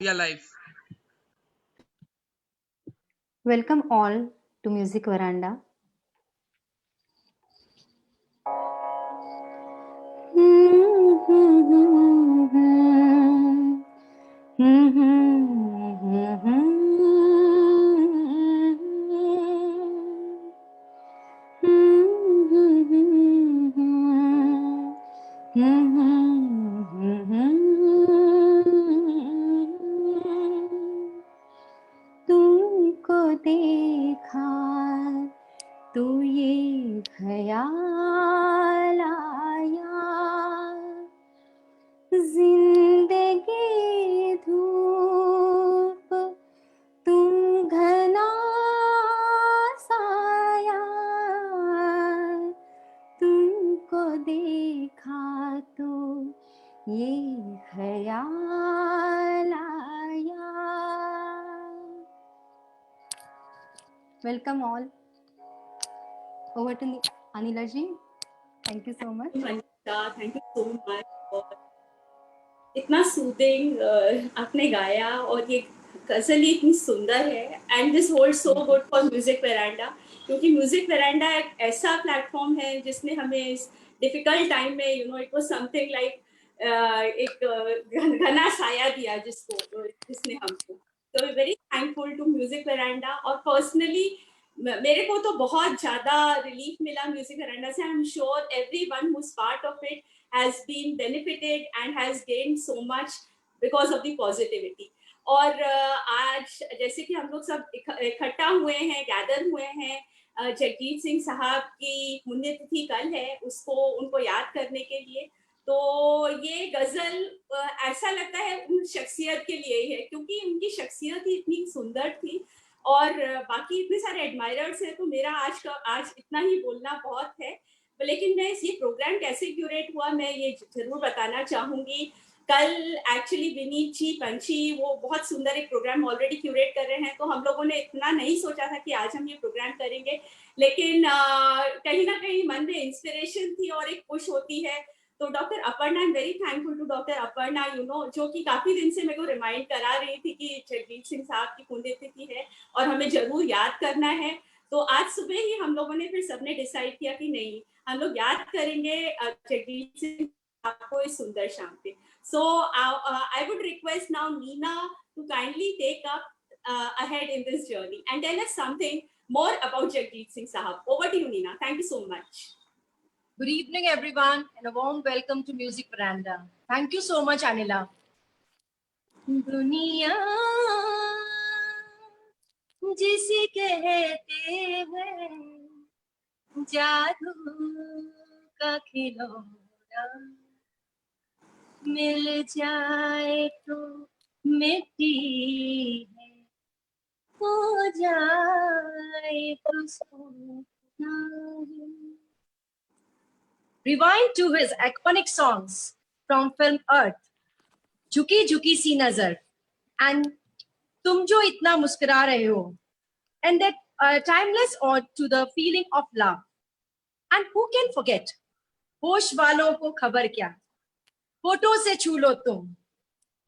We are live. Welcome all to Music Veranda. तुमको देखा तो ये ख्याल आया, जिंदगी धूप तुम घना साया, तुमको देखा तो ये ख्याल आया. Welcome all. Over to Anila ji. Thank you so much. Thank you so much. इतना सूदिंग आपने गाया और ये गजल इतनी सुंदर है and this hold so good for Music Veranda, क्योंकि म्यूजिक वेरांडा एक ऐसा प्लेटफॉर्म है जिसने हमें इस डिफिकल्ट टाइम में इट वाज समथिंग लाइक एक घना साया दिया जिसने हमको. तो we very thankful to Music Veranda. और पर्सनली मेरे को तो बहुत ज्यादा रिलीफ मिला म्यूजिक वेरांडा से. I am sure everyone who is part of it has been benefited and has gained so much because of the positivity. और आज जैसे कि हम लोग सब इकट्ठा हुए हैं, गैदर हुए हैं, जगजीत सिंह साहब की पुण्यतिथि कल है, उनको याद करने के लिए. तो ये गजल ऐसा लगता है उन शख्सियत के लिए ही है, क्योंकि उनकी शख्सियत ही इतनी सुंदर थी और बाकी इतने सारे एडमायरर्स हैं. तो मेरा आज इतना ही बोलना बहुत है, लेकिन मैं ये प्रोग्राम कैसे क्यूरेट हुआ मैं ये जरूर बताना चाहूंगी. कल एक्चुअली विनीत जी पंछी वो बहुत सुंदर एक प्रोग्राम ऑलरेडी क्यूरेट कर रहे हैं, तो हम लोगों ने इतना नहीं सोचा था कि आज हम ये प्रोग्राम करेंगे, लेकिन कहीं ना कहीं मन में इंस्पिरेशन थी और एक पुश होती है. तो doctor Aparna, I am very thankful to doctor Aparna जो कि काफी दिन से मेरे को रिमाइंड करा रही थी कि जगजीत सिंह साहब की पुण्यतिथि है और हमें जरूर याद करना है. तो आज सुबह ही हम लोगों ने फिर सबने डिसाइड किया कि नहीं, हम लोग याद करेंगे जगजीत सिंह आपको इस सुंदर शाम पे. So I would request now Neena to kindly take up ahead in this journey and tell us something more about Jagjit Singh Sahab. Over to you, Neena. Thank you so much. Good evening, everyone, and a warm welcome to Music Veranda. Thank you so much, Anila. दुनिया जिसे कहते हैं जादू का खिलौना, मिल जाए तो मिट्टी है, हो जाए तो सोना है. Rewind to his iconic songs from film Earth, झुकी झुकी सी नजर, and तुम जो इतना मुस्कुरा रहे हो, and that timeless ode to the feeling of love. And who can forget, होश वालों को खबर क्या, फोटो से छू लो तुम,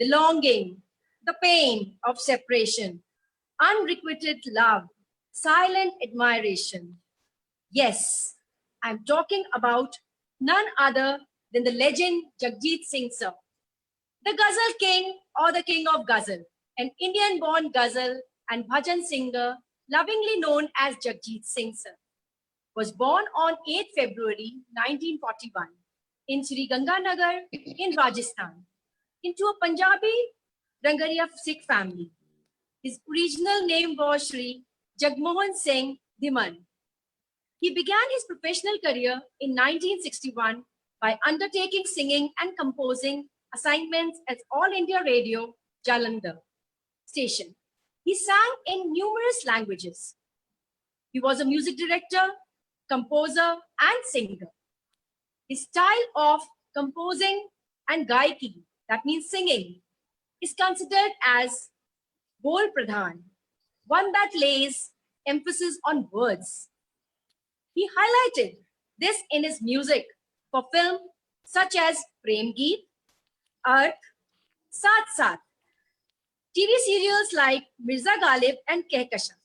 the longing, the pain of separation, unrequited love, silent admiration. Yes, I'm talking about none other than the legend Jagjit Singh sir, the Ghazal King or the King of Ghazal, an Indian-born Ghazal and bhajan singer lovingly known as Jagjit Singh sir, was born on 8 February 1941 in Sri Ganganagar in Rajasthan into a Punjabi Rangaria Sikh family. His original name was Sri Jagmohan Singh Dhiman. He began his professional career in 1961 by undertaking singing and composing assignments at All India Radio, Jalandhar station. He sang in numerous languages. He was a music director, composer, and singer. His style of composing and gaiki, that means singing, is considered as Bol Pradhan, one that lays emphasis on words. He highlighted this in his music for film such as Prem Geet, Arth, Saath Saath, TV serials like Mirza Ghalib and Kehkashan.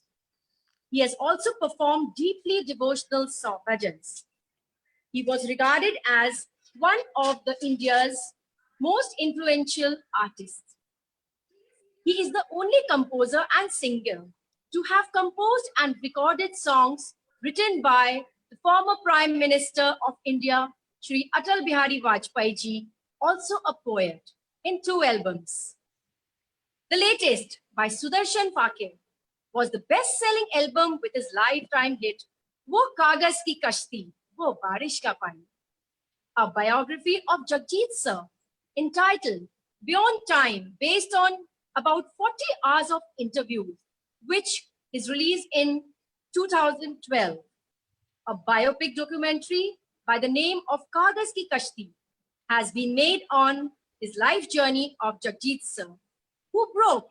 He has also performed deeply devotional bhajans. He was regarded as one of India's most influential artists. He is the only composer and singer to have composed and recorded songs written by the former Prime Minister of India, Shri Atal Bihari Vajpayee ji, also a poet, in 2 albums. The latest, by Sudarshan Fakir, was the best-selling album with his lifetime hit, Wo Kagaz Ki Kashti, Wo Barish Ka Pani, a biography of Jagjit Sir entitled Beyond Time, based on about 40 hours of interviews, which is released in 2012. A biopic documentary by the name of Kagaz Ki Kashti has been made on his life journey of Jagjit Sir, who broke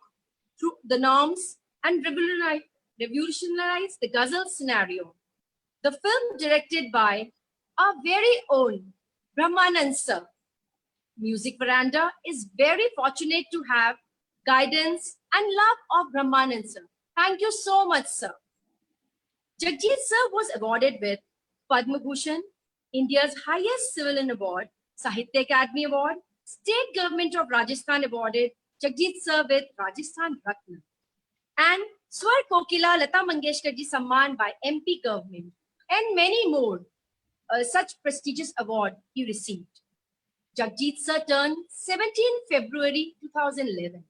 through the norms and revolutionized the ghazal scenario. The film, directed by our very own Brahmanand Sir, Music Veranda is very fortunate to have guidance and love of Brahmanand Sir. Thank you so much, sir. Jagjit Sir was awarded with Padma Bhushan, India's highest civilian award, Sahitya Academy Award. State Government of Rajasthan awarded Jagjit Sir with Rajasthan Ratna, and Swar Kokila Lata Mangeshkar Ji Samman by MP government, and many more such prestigious award he received. Jagjit Sir turned 17 February 2011.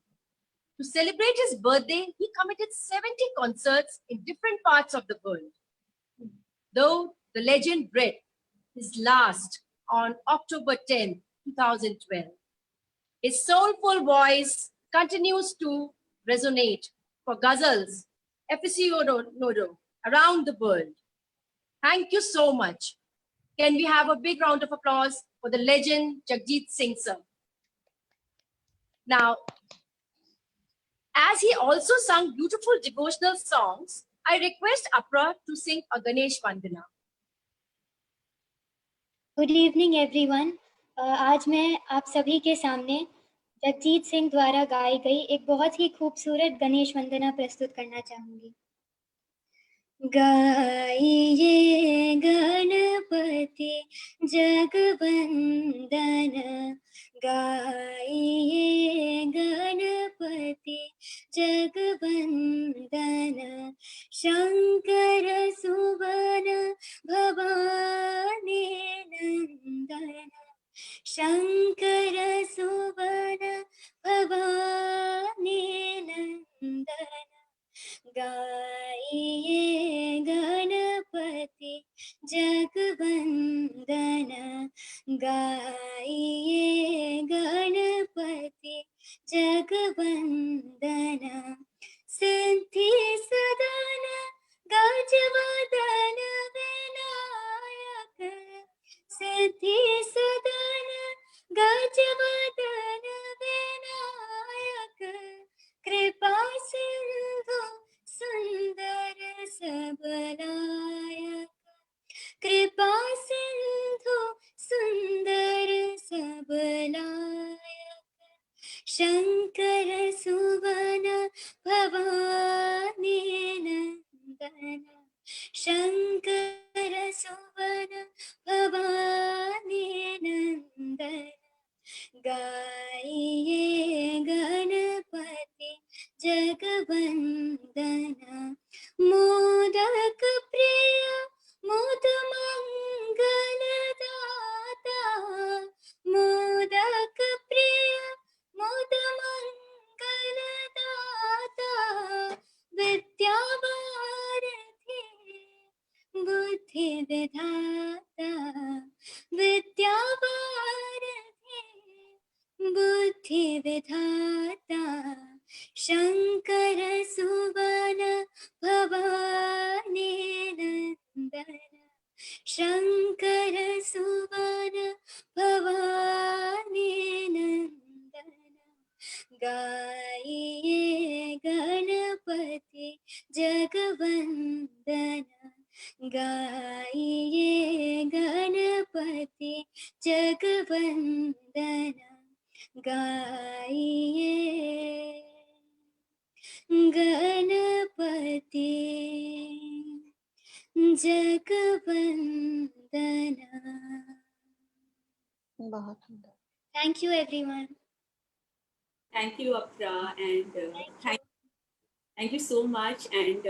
To celebrate his birthday, he committed 70 concerts in different parts of the world. Though the legend bred his last on October 10, 2012. His soulful voice continues to resonate for ghazals aficionado around the world. Thank you so much. Can we have a big round of applause for the legend Jagjit Singh sir? Now, as he also sung beautiful devotional songs, I request Apra to sing a Ganesh Vandana. Good evening everyone. आज मैं आप सभी के सामने जगजीत सिंह द्वारा गाई गई एक बहुत ही खूबसूरत गणेश वंदना प्रस्तुत करना चाहूंगी। गाइए गणपति जगवंदन, गाइए गणपति जगवंदन, शंकर सुवन भवानी नंदन, शंकर सुवन भवानी नंदन, गाइए गणपति जगवंदन, गाइए गणपति जगवंदन, सिद्धि सदन गजवदन विनायक, सिद्धि सदन गजवदन विनायक, कृपा सिंधु सुंदर सबलायक, कृपा सिंधु सुंदर सबलायक, शंकर सुवन भवानी नंदन, शंकर सुवन भवानी नंदन, गाइए गणपति जगवंदन, मोदक प्रिय मोद मंगल दाता, मोदक प्रिय मोद मंगल दाता, विद्यावारिधि बुद्धि विधाता, विद्यावारिधि बुद्धि विधाता, शंकर सुवन भवानी नंदन, शंकर सुवन भवानी नंदन, गाइए गणपति जगवंदन, गाइए गणपति जगवंदन, गाइए गणपते जगवंदना. बहुत सुंदर. Thank you everyone. Thank you, Apra, and thank you so much. And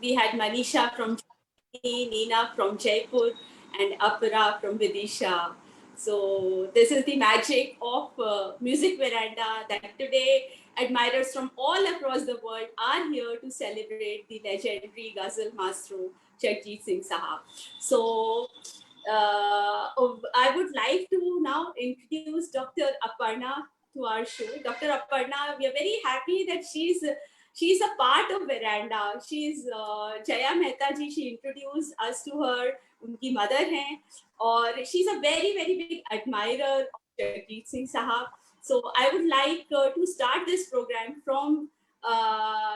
we had Manisha from Chennai, Nina from Jaipur, and Apra from Vidisha. So this is the magic of Music Veranda, that today admirers from all across the world are here to celebrate the legendary Ghazal maestro Jagjit Singh Sahab. So I would like to now introduce Dr. Aparna to our show. Dr. Aparna, we are very happy that she's a part of Veranda. She's Jaya Mehta ji. She introduced us to her. उनकी mother हैं और she's a very very big admirer of Jagjit Singh Sahab. So I would like to start this program from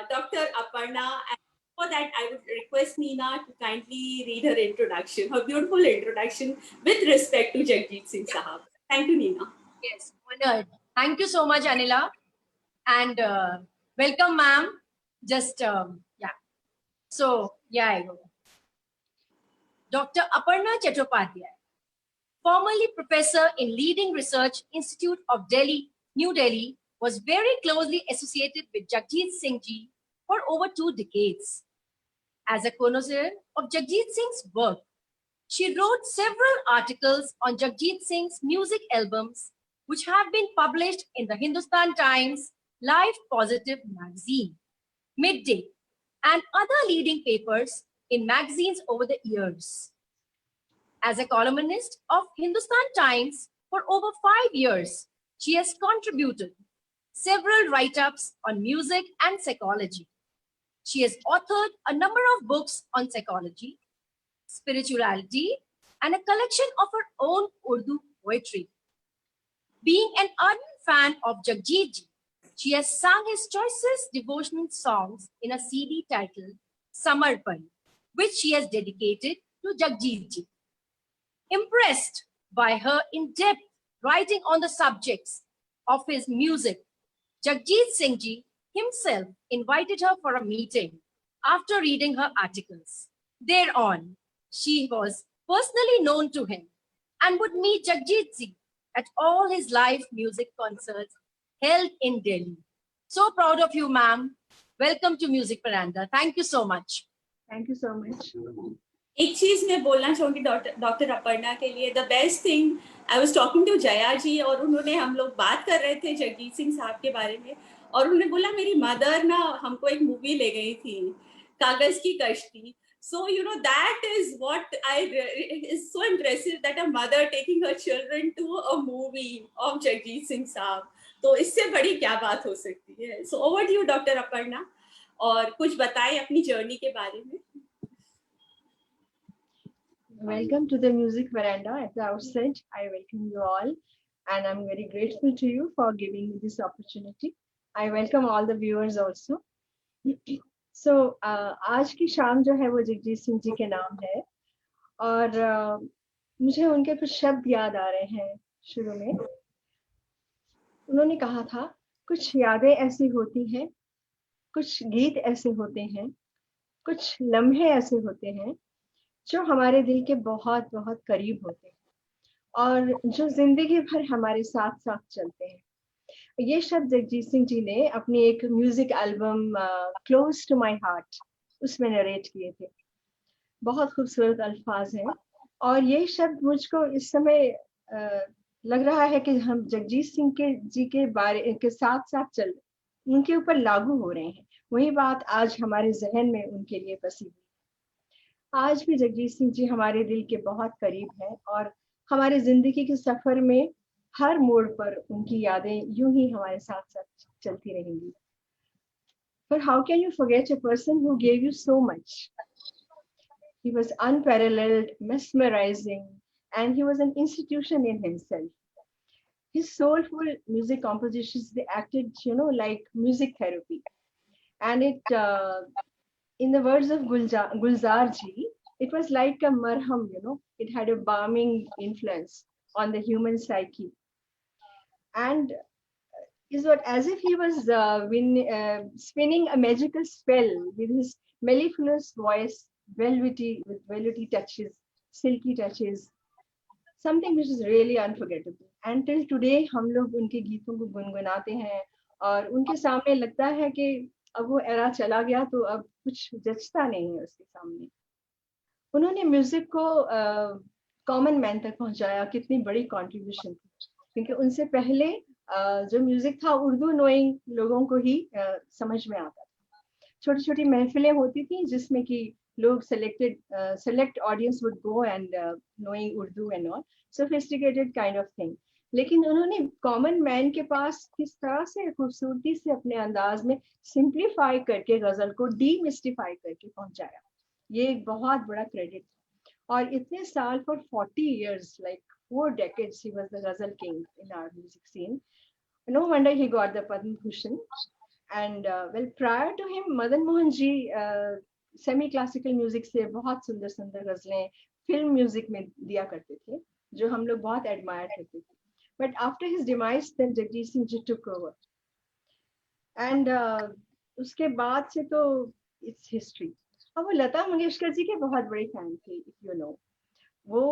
Dr. Aparna. And for that, I would request Nina to kindly read her introduction, her beautiful introduction with respect to Jagjit Singh Sahab. Thank you, Nina. Yes, honored. Thank you so much, Anila. And welcome, ma'am. Just, yeah. So, yeah, I go. Dr. Aparna Chattopadhyay, formerly professor in leading research institute of Delhi, New Delhi, was very closely associated with Jagjit Singh Ji for over 2 decades. As a connoisseur of Jagjit Singh's work, she wrote several articles on Jagjit Singh's music albums, which have been published in the Hindustan Times, Life Positive magazine, Midday, and other leading papers in magazines over the years. As a columnist of Hindustan Times for over 5 years, she has contributed several write-ups on music and psychology. She has authored a number of books on psychology, spirituality, and a collection of her own Urdu poetry. Being an ardent fan of Jagjit Ji, she has sung his choicest devotional songs in a CD titled Samarpan, which she has dedicated to Jagjit Ji. Impressed by her in-depth writing on the subjects of his music, Jagjit Singh Ji himself invited her for a meeting after reading her articles. Thereon, she was personally known to him and would meet Jagjit Ji at all his live music concerts held in Delhi. So proud of you, ma'am. Welcome to Music Veranda. Thank you so much. Thank you so much. एक चीज मैं बोलना चाहूंगी doctor Aparna के लिए. The best thing, I was talking to Jaya ji और उन्होंने, हम लोग बात कर रहे थे जगजीत सिंह साहब के बारे में और उन्होंने बोला मेरी मदर ना हमको एक मूवी ले गई थी, कागज की कश्ती. So that is what is so impressive, that a mother taking her children to a movie of Jagjit Singh Saab. तो इससे बड़ी क्या बात हो सकती है. So over to you, doctor Aparna, और कुछ बताएं अपनी जर्नी के बारे में. Welcome to the Music Veranda. At the outset, I welcome you all, and I'm very grateful to you for giving me this opportunity. I welcome all the viewers also. So, आज की शाम जो है वो जगजीत सिंह जी के नाम है और मुझे उनके कुछ शब्द याद आ रहे हैं. शुरू में उन्होंने कहा था, कुछ यादें ऐसी होती हैं, कुछ गीत ऐसे होते हैं, कुछ लम्हे ऐसे होते हैं जो हमारे दिल के बहुत बहुत करीब होते हैं और जो जिंदगी भर हमारे साथ साथ चलते हैं. ये शब्द जगजीत सिंह जी ने अपनी एक music album close to my heart उसमें नरेट किए थे. बहुत खूबसूरत अल्फाज हैं और ये शब्द मुझको इस समय लग रहा है कि हम जगजीत सिंह जी के बारे के साथ साथ चल उनके ऊपर लागू हो रहे हैं. वही बात आज हमारे जहन में उनके लिए बसी हुई. आज भी जगजीत सिंह जी हमारे दिल के बहुत करीब हैं और हमारे जिंदगी के सफर में हर मोड़ पर उनकी यादें यूं ही हमारे साथ साथ चलती रहेंगी. But how can you forget a person who gave you so much? He was unparalleled, mesmerizing, and he was an institution in himself. His soulful music compositions, they acted, like music therapy. And it, in the words of Gulzar ji, it was like a marham, it had a balming influence on the human psyche. And is what as if he was spinning a magical spell with his mellifluous voice, with velvety touches, silky touches, something which is really unforgettable. And till today हम लोग उनके गीतों को गुनगुनाते हैं और उनके सामने लगता है कि अब वो एरा चला गया तो अब कुछ जचता नहीं है उसके सामने। उन्होंने म्यूजिक को कॉमन मैन तक पहुंचाया, कितनी बड़ी कंट्रीब्यूशन थी, क्योंकि उनसे पहले जो म्यूजिक था उर्दू नोइंग लोगों को ही समझ में आता था। छोटी छोटी महफिलें होती थी जिसमें कि लोग select audience would go and knowing Urdu and all, sophisticated kind of thing. लेकिन उन्होंने कॉमन मैन के पास किस तरह से खूबसूरती से अपने अंदाज में सिंप्लीफाई करके गजल को डीमिस्टिफाई करके पहुंचाया, ये एक बहुत बड़ा क्रेडिट। और इतने साल for 40 years, like 4 decades, he was the ghazal king in our music scene. No wonder he got the Padma Bhushan. And well, prior to him, Madan Mohan ji semi classical music से बहुत सुंदर सुंदर गजलें film music में दिया करते थे, जो हम लोग बहुत एडमायर करते थे। But after his demise then Jagjit Singh ji took over, and उसके बाद से तो इट्स हिस्ट्री। और वो लता मंगेशकर जी के बहुत बड़े फैन थे, इफ यू नो। वो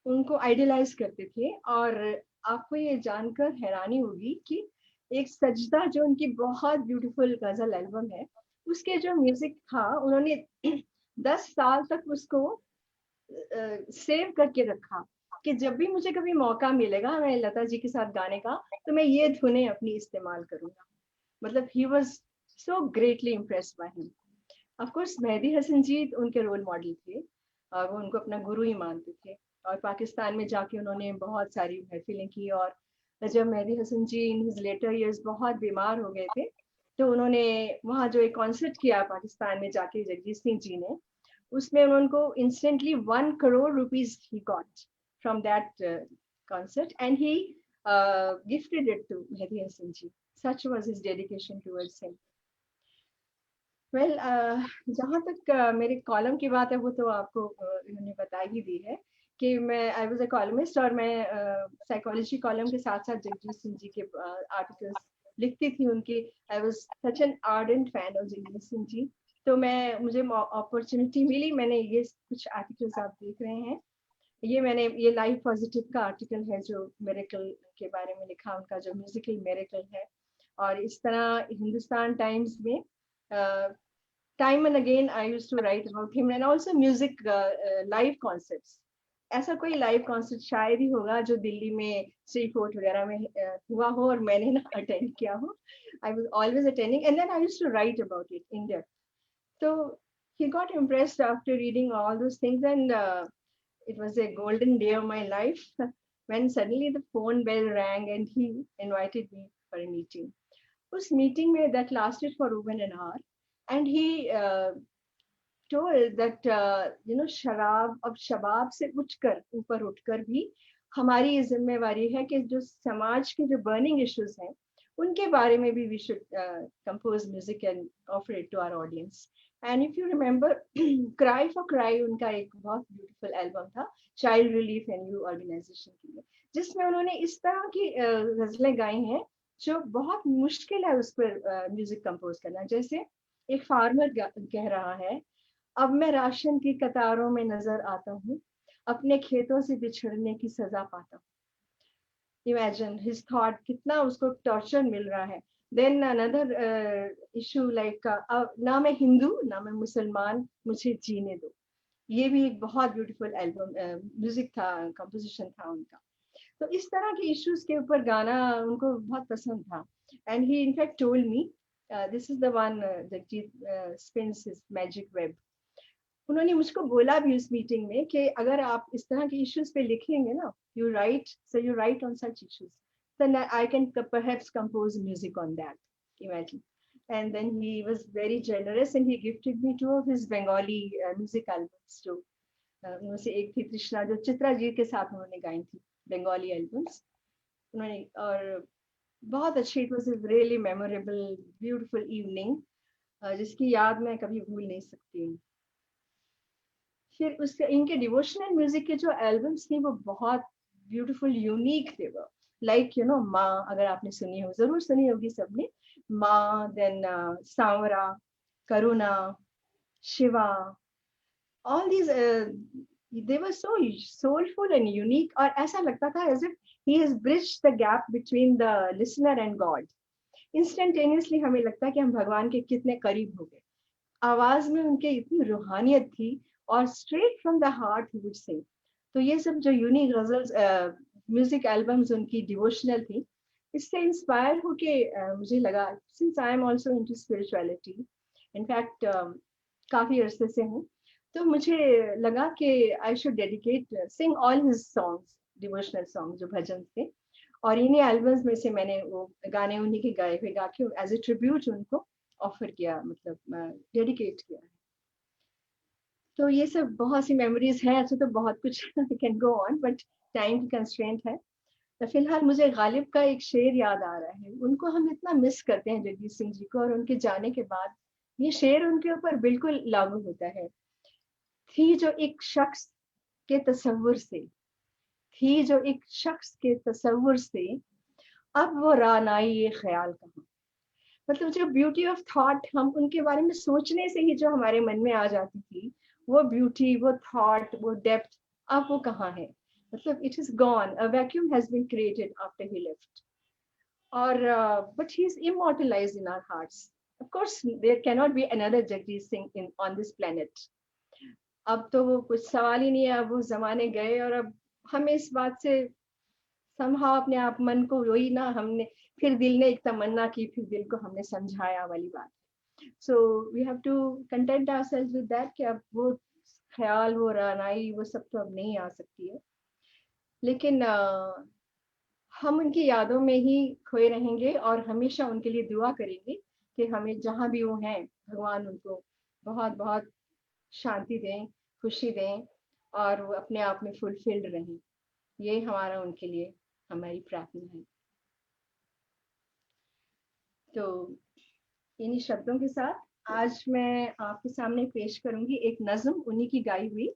उनको आइडियलाइज करते थे, और आपको ये जानकर हैरानी होगी कि एक सजदा जो उनकी बहुत ब्यूटीफुल गजल एल्बम है, उसके जो म्यूजिक था उन्होंने 10 साल तक उसको सेव करके रखा कि जब भी मुझे कभी मौका मिलेगा मैं लता जी के साथ गाने का, तो मैं ये धुनें अपनी इस्तेमाल करूंगा। मतलब he was so greatly impressed by him. Of course Mehdi Hassan ji उनके रोल मॉडल थे, और वो उनको अपना गुरु ही मानते थे। और पाकिस्तान में जाके उन्होंने बहुत सारी महफिलें की, और जब मेहदी हसन जी इन हिज लेटर ईयर्स बहुत बीमार हो गए थे, तो उन्होंने वहाँ जो एक कॉन्सर्ट किया पाकिस्तान में जाके जगजीत सिंह जी ने, उसमें उनको instantly 1 crore rupees he got from that concert, and he gifted it to Mehdi Hasan ji. Such was his dedication towards him. Well, जहाँ तक मेरे कॉलम की बात है, वो तो आपको इन्होंने बता ही दी है कि मैं आई वाज अ कॉलमिस्ट, और मैं साइकोलॉजी कॉलम के साथ साथ जगजीत सिंह जी के आर्टिकल्स लिखती थी उनकी। I was such an ardent fan of Jagjit Singh ji, तो मुझे अपॉर्चुनिटी मिली। मैंने ये कुछ आर्टिकल्स आप देख रहे हैं, ये लाइफ पॉजिटिव का आर्टिकल है जो मिरेकल के बारे में लिखा, उनका जो म्यूजिकल मिरेकल है। और इस तरह हिंदुस्तान टाइम्स में time and again I used to write about him, and also music live concerts. ऐसा कोई लाइव कॉन्सर्ट शायद ही होगा जो दिल्ली में श्री फोर्ट वगैरह में हुआ हो और मैंने ना अटेंड किया हो। I was always attending, and then I used to write about it in depth. So he got impressed after reading all those things, and it was a golden day of my life when suddenly the phone bell rang and he invited me for a meeting. Us meeting mein that lasted for over an hour, and he told that शराब अब शबाब से ऊपर उठकर भी हमारी ये जिम्मेवारी है कि जो समाज के जो बर्निंग इश्यूज हैं उनके बारे में भी we should compose music and offer it to our audience. And if you remember, Cry for Cry उनका एक बहुत ब्यूटीफुल एल्बम था चाइल्ड रिलीफ एनयू ऑर्गेनाइजेशन के लिए, जिसमें उन्होंने इस तरह की गजलें गाई हैं जो बहुत मुश्किल है उस पर म्यूजिक कंपोज करना। जैसे एक फार्मर कह रहा है, अब मैं राशन की कतारों में नजर आता हूँ, अपने खेतों से बिछड़ने की सजा पाता हूँ। Imagine his thought, कितना उसको टॉर्चर मिल रहा है। Then another issue like ना मैं हिंदू ना मैं मुसलमान, मुझे जीने दो। ये भी एक बहुत ब्यूटीफुल एल्बम म्यूजिक था, कंपोजिशन था उनका। तो इस तरह के इश्यूज के ऊपर गाना उनको बहुत पसंद था। And he in fact told me, this is the one that spins his magic web. उन्होंने मुझको बोला भी उस मीटिंग में कि अगर आप इस तरह के इश्यूज पे लिखेंगे ना, you write on such issues, then I can perhaps compose music on that. Imagine. And then he was very generous and he gifted me 2 of his Bengali music albums too. उनमें से एक थी कृष्णा, जो चित्रा जी के साथ उन्होंने गाई थी, बंगाली एल्बम्स उन्होंने। और बहुत अच्छी, it was a really memorable beautiful evening, जिसकी याद मैं कभी भूल नहीं सकती हूँ। फिर उसके इनके डिवोशनल म्यूजिक के जो एल्बम्स थे वो बहुत ब्यूटीफुल यूनिक थे। वो लाइक यू नो माँ, अगर आपने सुनी हो, जरूर सुनी होगी सबने, माँ, then Sanwara, Karuna, Shiva, all these they were so soulful and unique, और ऐसा लगता था as if he has bridged the gap between the listener and God. Instantaneously हमें लगता है कि हम भगवान के कितने करीब हो गए। आवाज में उनके इतनी रूहानियत थी और straight from the heart he would sing. तो ये सब जो यूनिक गजल्स म्यूजिक एल्बम्स उनकी डिवोशनल थी, इससे इंस्पायर होके मुझे लगा, since I am also into spirituality, in fact काफी अरसे से हूँ, तो मुझे लगा कि I should dedicate sing all his songs, devotional song जो भजन थे, और इन्हीं एल्बम्स में से मैंने वो गाने उन्हीं के गाए हुए गा के एज ए ट्रिब्यूट उनको ऑफर किया, मतलब डेडिकेट किया। तो ये सब बहुत सी मेमोरीज हैं, ऐसे तो बहुत कुछ can go on, but time की कंस्ट्रेंट है। तो फिलहाल मुझे गालिब का एक शेर याद आ रहा है, उनको हम इतना मिस करते हैं जगजीत सिंह जी को, और उनके जाने के बाद ये शेर उनके ऊपर बिल्कुल लागू होता है। थी जो एक शख्स के तसव्वुर से, थी जो एक शख्स के तसव्वुर से, अब वो रानाई ये ख्याल कहाँ। मतलब जो ब्यूटी ऑफ थॉट, हम उनके बारे में सोचने से ही जो हमारे मन में आ जाती थी, वो ब्यूटी, वो थॉट, वो डेप्थ, अब वो कहाँ है। मतलब it is gone, a vacuum has been created after he left, और but he is immortalized in our hearts. Of course there can not be another Jagjit Singh in on this planet. अब तो वो कुछ सवाल ही नहीं है, अब वो जमाने गए, और अब हमें इस बात से समहाउ अपने आप मन को, वही ना, हमने फिर दिल ने एक तमन्ना की, फिर दिल को हमने समझाया वाली बात। So we have to content ourselves with that कि अब वो ख्याल, वो रानाई, वो सब तो अब नहीं आ सकती है, लेकिन हम उनकी यादों में ही खोए रहेंगे, और हमेशा उनके लिए दुआ करेंगे कि हमें जहाँ भी वो हैं, भगवान उनको बहुत बहुत शांति दें, खुशी दें, और वो अपने आप में फुलफिल्ड रहें। ये हमारा उनके लिए, हमारी प्रार्थना है। तो इन्हीं शब्दों के साथ आज मैं आपके सामने पेश करूंगी एक नज्म, उन्हीं की गाई हुई।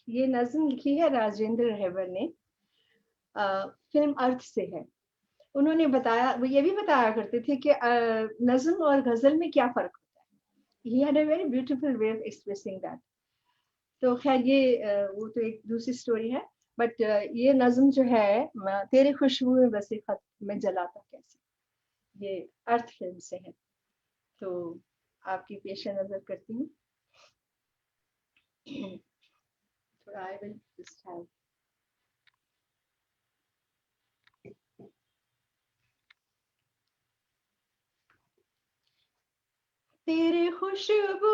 ये नज्म लिखी है राजेंद्र रहबर ने, फिल्म अर्थ से है। उन्होंने बताया, वो ये भी बताया करते थे कि नज्म और गजल में क्या फर्क होता है। He had a very beautiful way of expressing that. तो खैर ये वो तो एक दूसरी स्टोरी है, बट ये नज्म जो है, तेरे खुशबू में बसे खत में जलाता कैसे, ये अर्थ फिल्म से है। तो आपकी पेश नजर करती हूँ। थोड़ा आई विल जस्ट हैव, तेरे खुशबू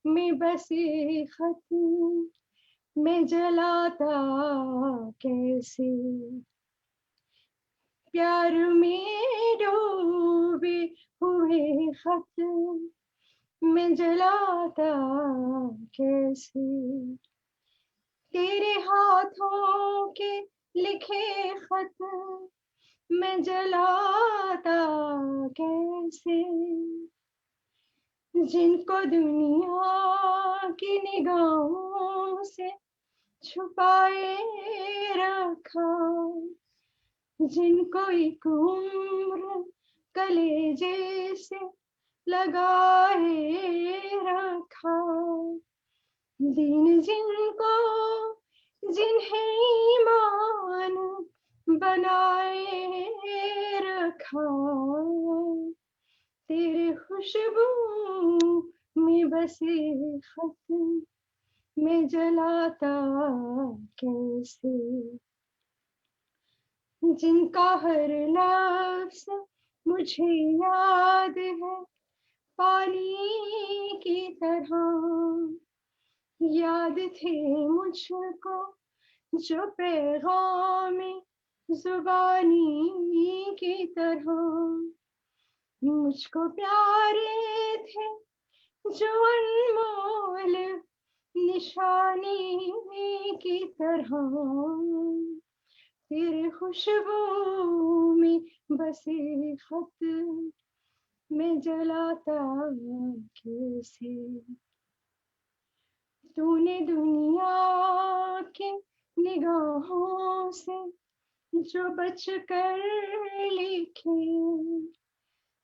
में बसे खत में जलाता कैसे, प्यार में डूबे हुए खत में जलाता कैसे, तेरे हाथों के लिखे खत में जलाता कैसे, जिनको दुनिया की निगाहों से छुपाए रखा, जिनको एक उम्र कलेजे से लगाए रखा, दिन जिनको जिन्हें ईमान बनाए रखा, तेरे खुशबू में बसे खत में जलाता कैसे, जिनका हर लफ्ज मुझे याद है पानी की तरह, याद थे मुझको जो पैगाम जुबानी की तरह, मुझको प्यारे थे जो अनमोल निशानी की तरह, तेरे खुशबू में बसे खत में जलाता कैसे, तूने दुनिया के निगाहों से जो बच कर लिखे,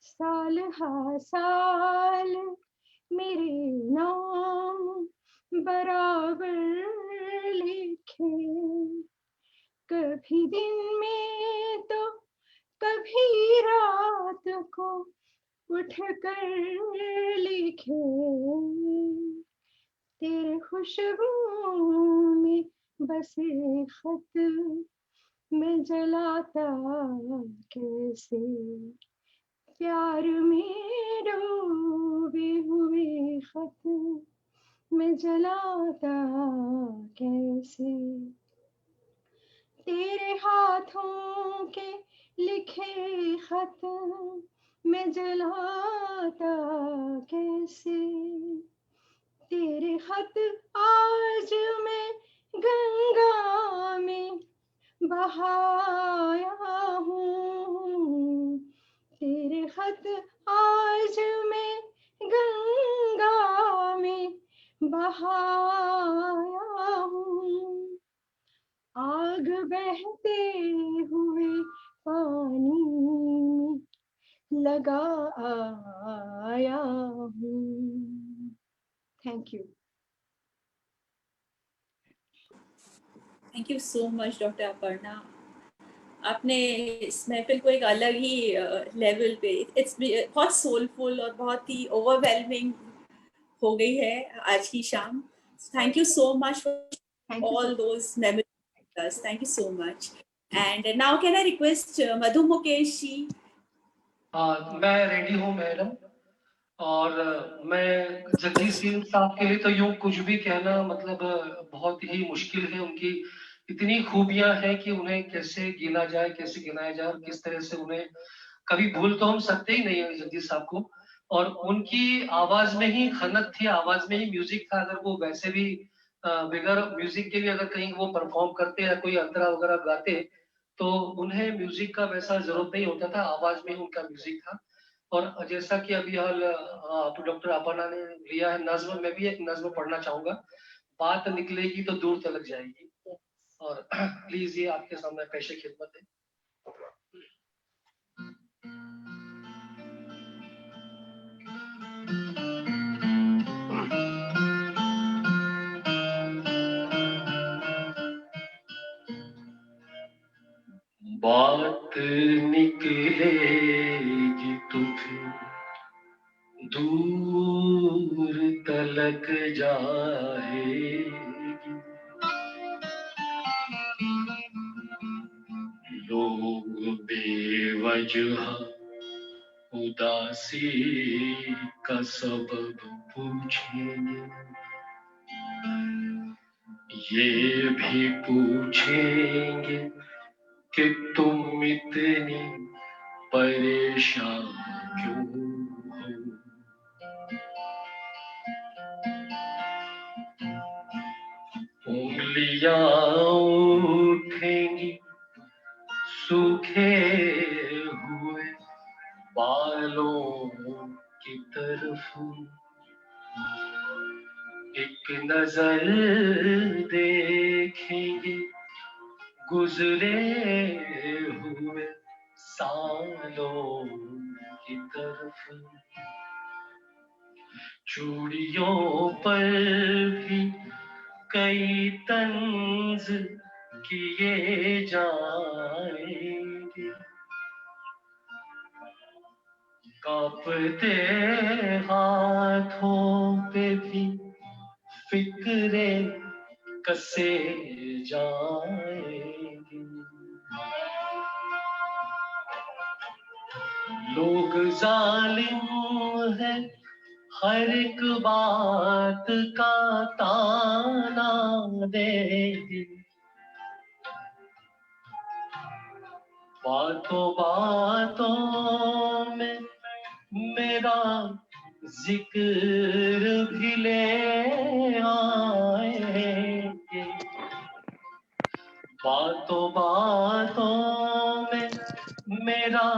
साल हा साल मेरे नाम बराबर लिखे, कभी दिन में तो कभी रात को उठ कर लिखे, तेरे खुशबू में बसे खत मैं जलाता कैसे, प्यार में डूबे हुए खत मैं जलाता कैसे, तेरे हाथों के लिखे खत मैं जलाता कैसे, तेरे खत आज मैं गंगा में बहाया हूँ, तेरे खत आज मैं गंगा में बहाया हूँ, आग बहते हुए पानी में लगा आया हूँ। Thank you. Thank you so much doctor Aparna. आपने इस महफिल को एक अलग ही लेवल पे, इट्स बहुत सोलफुल और बहुत ही ओवरवेलमिंग हो गई है आज की शाम। Thank you so much for all those memories. Thank you so much. And now can I request Madhu Mukesh ji? मैं रेडी हूँ मैडम, और मैं जगजीत सिंह साहब के लिए तो यूं कुछ भी कहना मतलब बहुत ही मुश्किल है। उनकी इतनी खूबियां हैं कि उन्हें कैसे गिना जाए, कैसे गिनाया जाए, और किस तरह से उन्हें कभी भूल तो हम सकते ही नहीं है जगजीत साहब को। और उनकी आवाज में ही खनक थी, आवाज में ही म्यूजिक था। अगर वो वैसे भी बगैर म्यूजिक के भी अगर कहीं वो परफॉर्म करते या कोई अंतरा वगैरह गाते तो उन्हें म्यूजिक का वैसा जरूरत नहीं होता था, आवाज में ही उनका म्यूजिक था। और जैसा कि अभी हाल डॉक्टर अपर्णा ने लिया है नज्म, मैं भी एक नज्म पढ़ना चाहूंगा। बात निकलेगी तो दूर तलक जाएगी, और प्लीज ये आपके सामने पेशे खिदमत है। बात निकलेगी तो फिर दूर तलक जाएगी, लोग बेवजह उदासी का सबब पूछेंगे, ये भी पूछेंगे कि तुम इतनी परेशान क्यों हो। उंगलियां उठेंगी सूखे हुए बालों की तरफ, एक नजर देखेंगे गुजरे हुए सालों की तरफ, चूड़ियों पर भी कई तंज किए जाएंगे, कांपते हाथों पे भी फिक्रे कसे जाएंगे, लोग जालिम है हर एक बात का ताना देंगे, बातों बातों में मेरा जिक्र भी ले आएंगे, बातों बातों में मेरा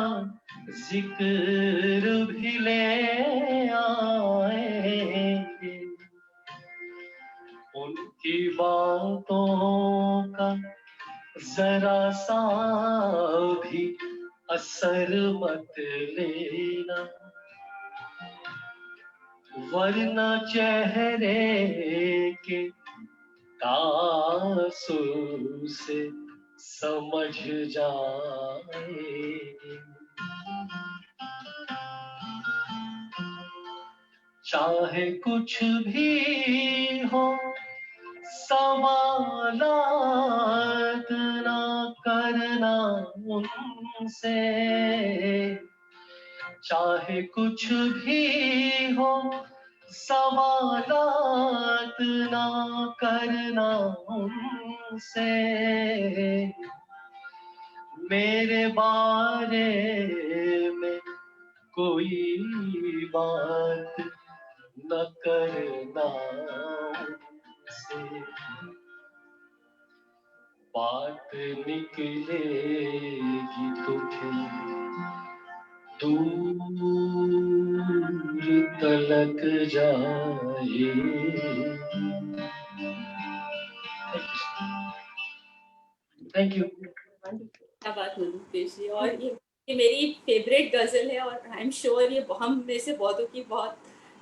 जिक्र भी ले आएंगे, उनकी बातों का जरा सा भी असर मत लेना, वरना चेहरे के तासुर से समझ जाएगी। चाहे कुछ भी हो सवालात ना करना उनसे, चाहे कुछ भी हो सवालात ना करना उनसे, मेरे बारे में कोई बात न करना उनसे, बात निकलेगी तो फिर दूर तलक जाए। Thank you. क्या बात है रुपेश जी। और ये मेरी फेवरेट गजल है और आई एम श्योर ये हम में से बहुतों की बहुत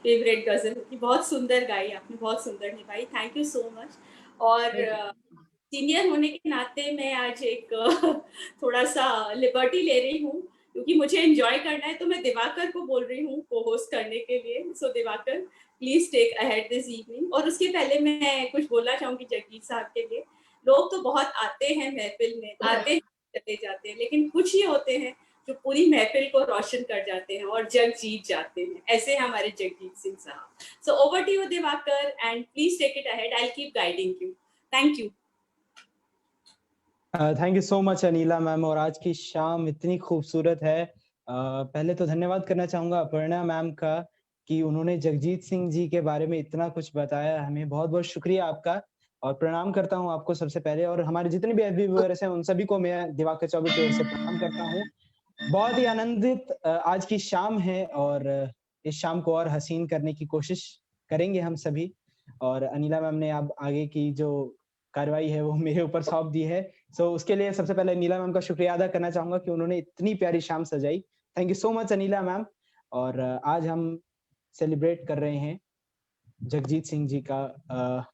फेवरेट गजल होगी। बहुत सुंदर गाई आपने, बहुत सुंदर निभाई। Thank you so much. और सीनियर होने के नाते मैं आज एक थोड़ा सा लिबर्टी ले रही हूँ क्योंकि मुझे एंजॉय करना है, तो मैं दिवाकर को बोल रही हूँ को होस्ट करने के लिए। So Diwakar please take ahead this evening. और उसके पहले मैं कुछ बोलना चाहूंगी जगजीत साहब के लिए। लोग तो बहुत आते हैं महफिल में, आते हैं चले जाते हैं, लेकिन कुछ ही होते हैं जो पूरी महफिल को रोशन कर जाते हैं और जग जीत जाते हैं। ऐसे हमारे Jagjit Singh sahab. So over to you Diwakar and please take it ahead. I will keep guiding you. Thank you. Thank you so much Anila ma'am. और आज की शाम इतनी खूबसूरत है। पहले तो धन्यवाद करना चाहूंगा अपर्णा मैम का कि उन्होंने जगजीत सिंह जी के बारे में इतना कुछ बताया हमें। बहुत बहुत शुक्रिया आपका और प्रणाम करता हूं आपको सबसे पहले। और हमारे जितने भी एफबी व्यूअर्स हैं उन सभी को मैं दिवाकर चौबे की ओर से प्रणाम करता हूं। बहुत ही आनंदित आज की शाम है और इस शाम को और हसीन करने की कोशिश करेंगे हम सभी। और अनीला मैम ने अब आगे की जो कार्रवाई है वो मेरे ऊपर सौंप दी है। सो उसके लिए सबसे पहले अनीला मैम का शुक्रिया अदा करना चाहूंगा कि उन्होंने इतनी प्यारी शाम सजाई। Thank you so much Anila ma'am. और आज हम सेलिब्रेट कर रहे हैं जगजीत सिंह जी का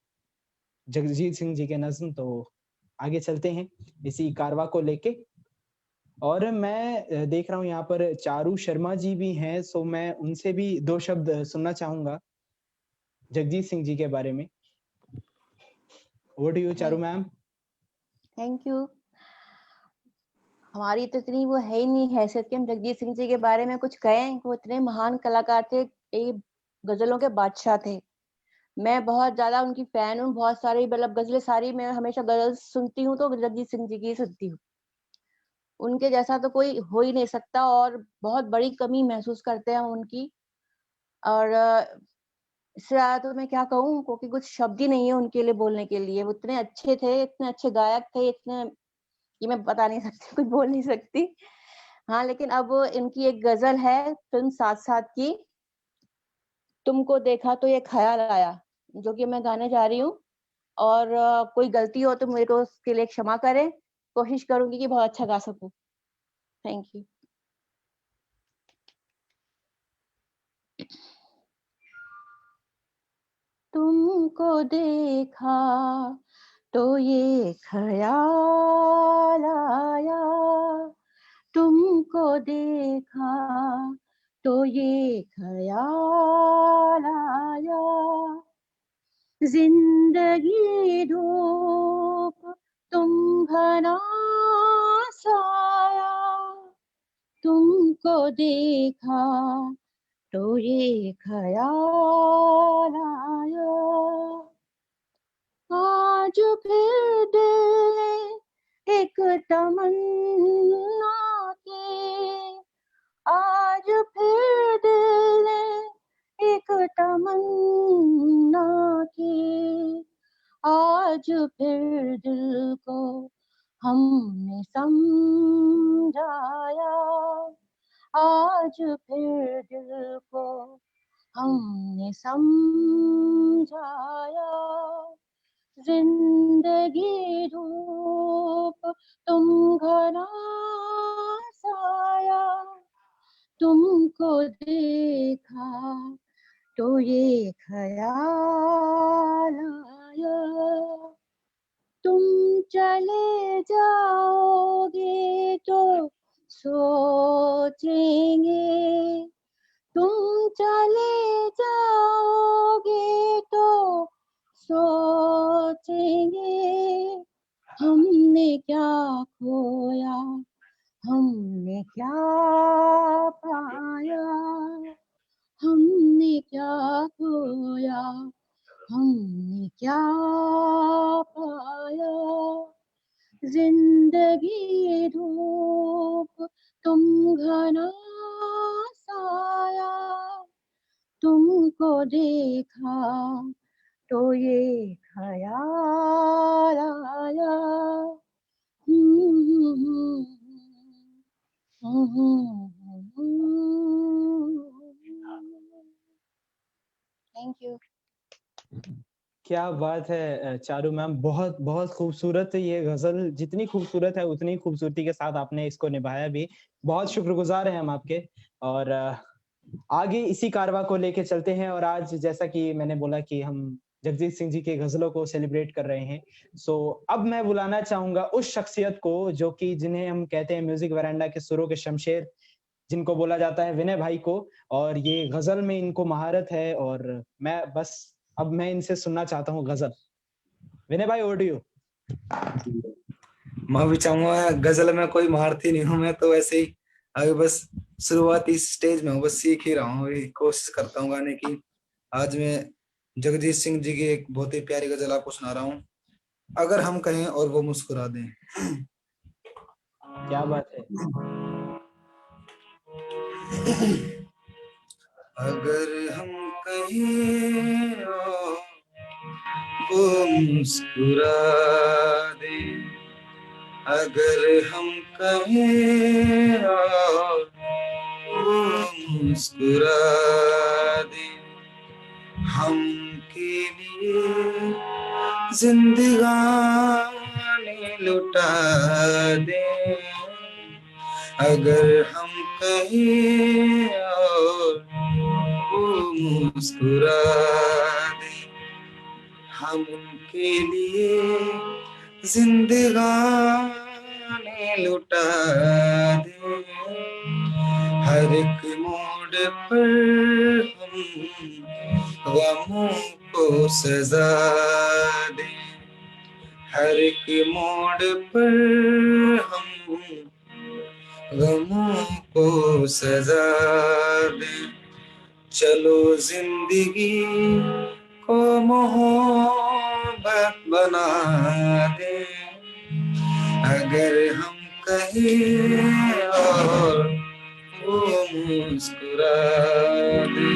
जगजीत सिंह जी के नज्म। तो आगे चलते हैं इसी कारवा को लेके। और मैं देख रहा हूँ यहाँ पर चारू शर्मा जी भी हैं, सो मैं उनसे भी दो शब्द सुनना चाहूंगा जगजीत सिंह जी के बारे में। Over to you Charu ma'am. Thank you. हमारी तो इतनी वो है ही नहीं हैसियत कि हम जगजीत सिंह जी के बारे में कुछ कहें। वो इतने महान कलाकार थे, ये गजलों के बादशाह थे। मैं बहुत ज्यादा उनकी फैन हूँ। बहुत सारी मतलब गजलें सारी मैं हमेशा गजल सुनती हूँ तो जगजीत सिंह जी की सुनती हूँ। उनके जैसा तो कोई हो ही नहीं सकता और बहुत बड़ी कमी महसूस करते हैं हम उनकी। और इससे ज्यादा तो मैं क्या कहूँ, क्योंकि कुछ शब्द ही नहीं है उनके लिए बोलने के लिए। वो इतने अच्छे थे, इतने अच्छे गायक थे, इतने ये मैं बता नहीं सकती, कुछ बोल नहीं सकती। हाँ, लेकिन अब इनकी एक गजल है फिल्म साथ साथ की, तुमको देखा तो ये ख्याल आया, जो कि मैं गाने जा रही हूँ। और कोई गलती हो तो मेरे को उसके लिए क्षमा करें। कोशिश करूंगी कि बहुत अच्छा गा सकूं। Thank you. तुमको देखा तो ये ख्याल आया, तुमको देखा तो ये ख्याल आया, जिंदगी धूप तुम घना साया, तुमको देखा तो ये ख्याल आया, आज फिर दिल ने एक तमन्ना की, आज फिर दिल ने एक तमन्ना की, आज फिर दिल को हमने समझाया, आज फिर दिल को हमने समझाया, जिंदगी धूप तुम घना साया, तुमको देखा तो ये ख्याल आया, तुम चले जाओगे तो सोचेंगे, तुम चले जाओगे तो सोचेंगे, हमने क्या खोया, हमने क्या पाया, हमने क्या खोया, हमने क्या पाया। जिंदगी धूप तुम घना साया, तुमको देखा तो ये ख्याल आया। Thank you. क्या बात है चारू मैम, बहुत बहुत खूबसूरत ये गजल, जितनी खूबसूरत है उतनी खूबसूरती के साथ आपने इसको निभाया भी। बहुत शुक्रगुजार हैं हम आपके। और आगे इसी कारवां को लेके चलते हैं। और आज जैसा कि मैंने बोला कि हम जगजीत सिंह जी के गजलों को सेलिब्रेट कर रहे हैं, सो अब मैं बुलाना चाहूंगा उस शख्सियत को जो कि जिन्हें हम कहते हैं म्यूजिक वरांडा के सुरों के शमशेर, जिनको बोला जाता है विनय भाई को। और ये गजल में इनको महारत है और अब मैं इनसे सुनना चाहता हूँ गजल। विनय भाई, ओवर टू यू। मैं भी चाहूंगा, गजल में कोई महारथी नहीं हूँ मैं, तो ऐसे ही अभी बस शुरुआती स्टेज में हूँ, बस सीख ही रहा हूँ, कोशिश करता हूँ गाने की। आज मैं जगजीत सिंह जी की एक बहुत ही प्यारी गजल आपको सुना रहा हूँ, अगर हम कहें और वो मुस्कुरा दें। क्या बात है। अगर हम कहें और वो मुस्कुरा दे, अगर हम कहें और वो मुस्कुरा दे, हम के लिए जिंदगानी लुटा दे, अगर हम कहें और वो मुस्कुरा दे, हम उनके लिए जिंदगानी लुटा दे, हर एक मोड़ पर हम गमों को सजा दे, हर एक मोड़ पर हम गमों को सजा दे, चलो जिंदगी को मोहब्बत बना दे, अगर हम कहें और वो मुस्कुरा दे।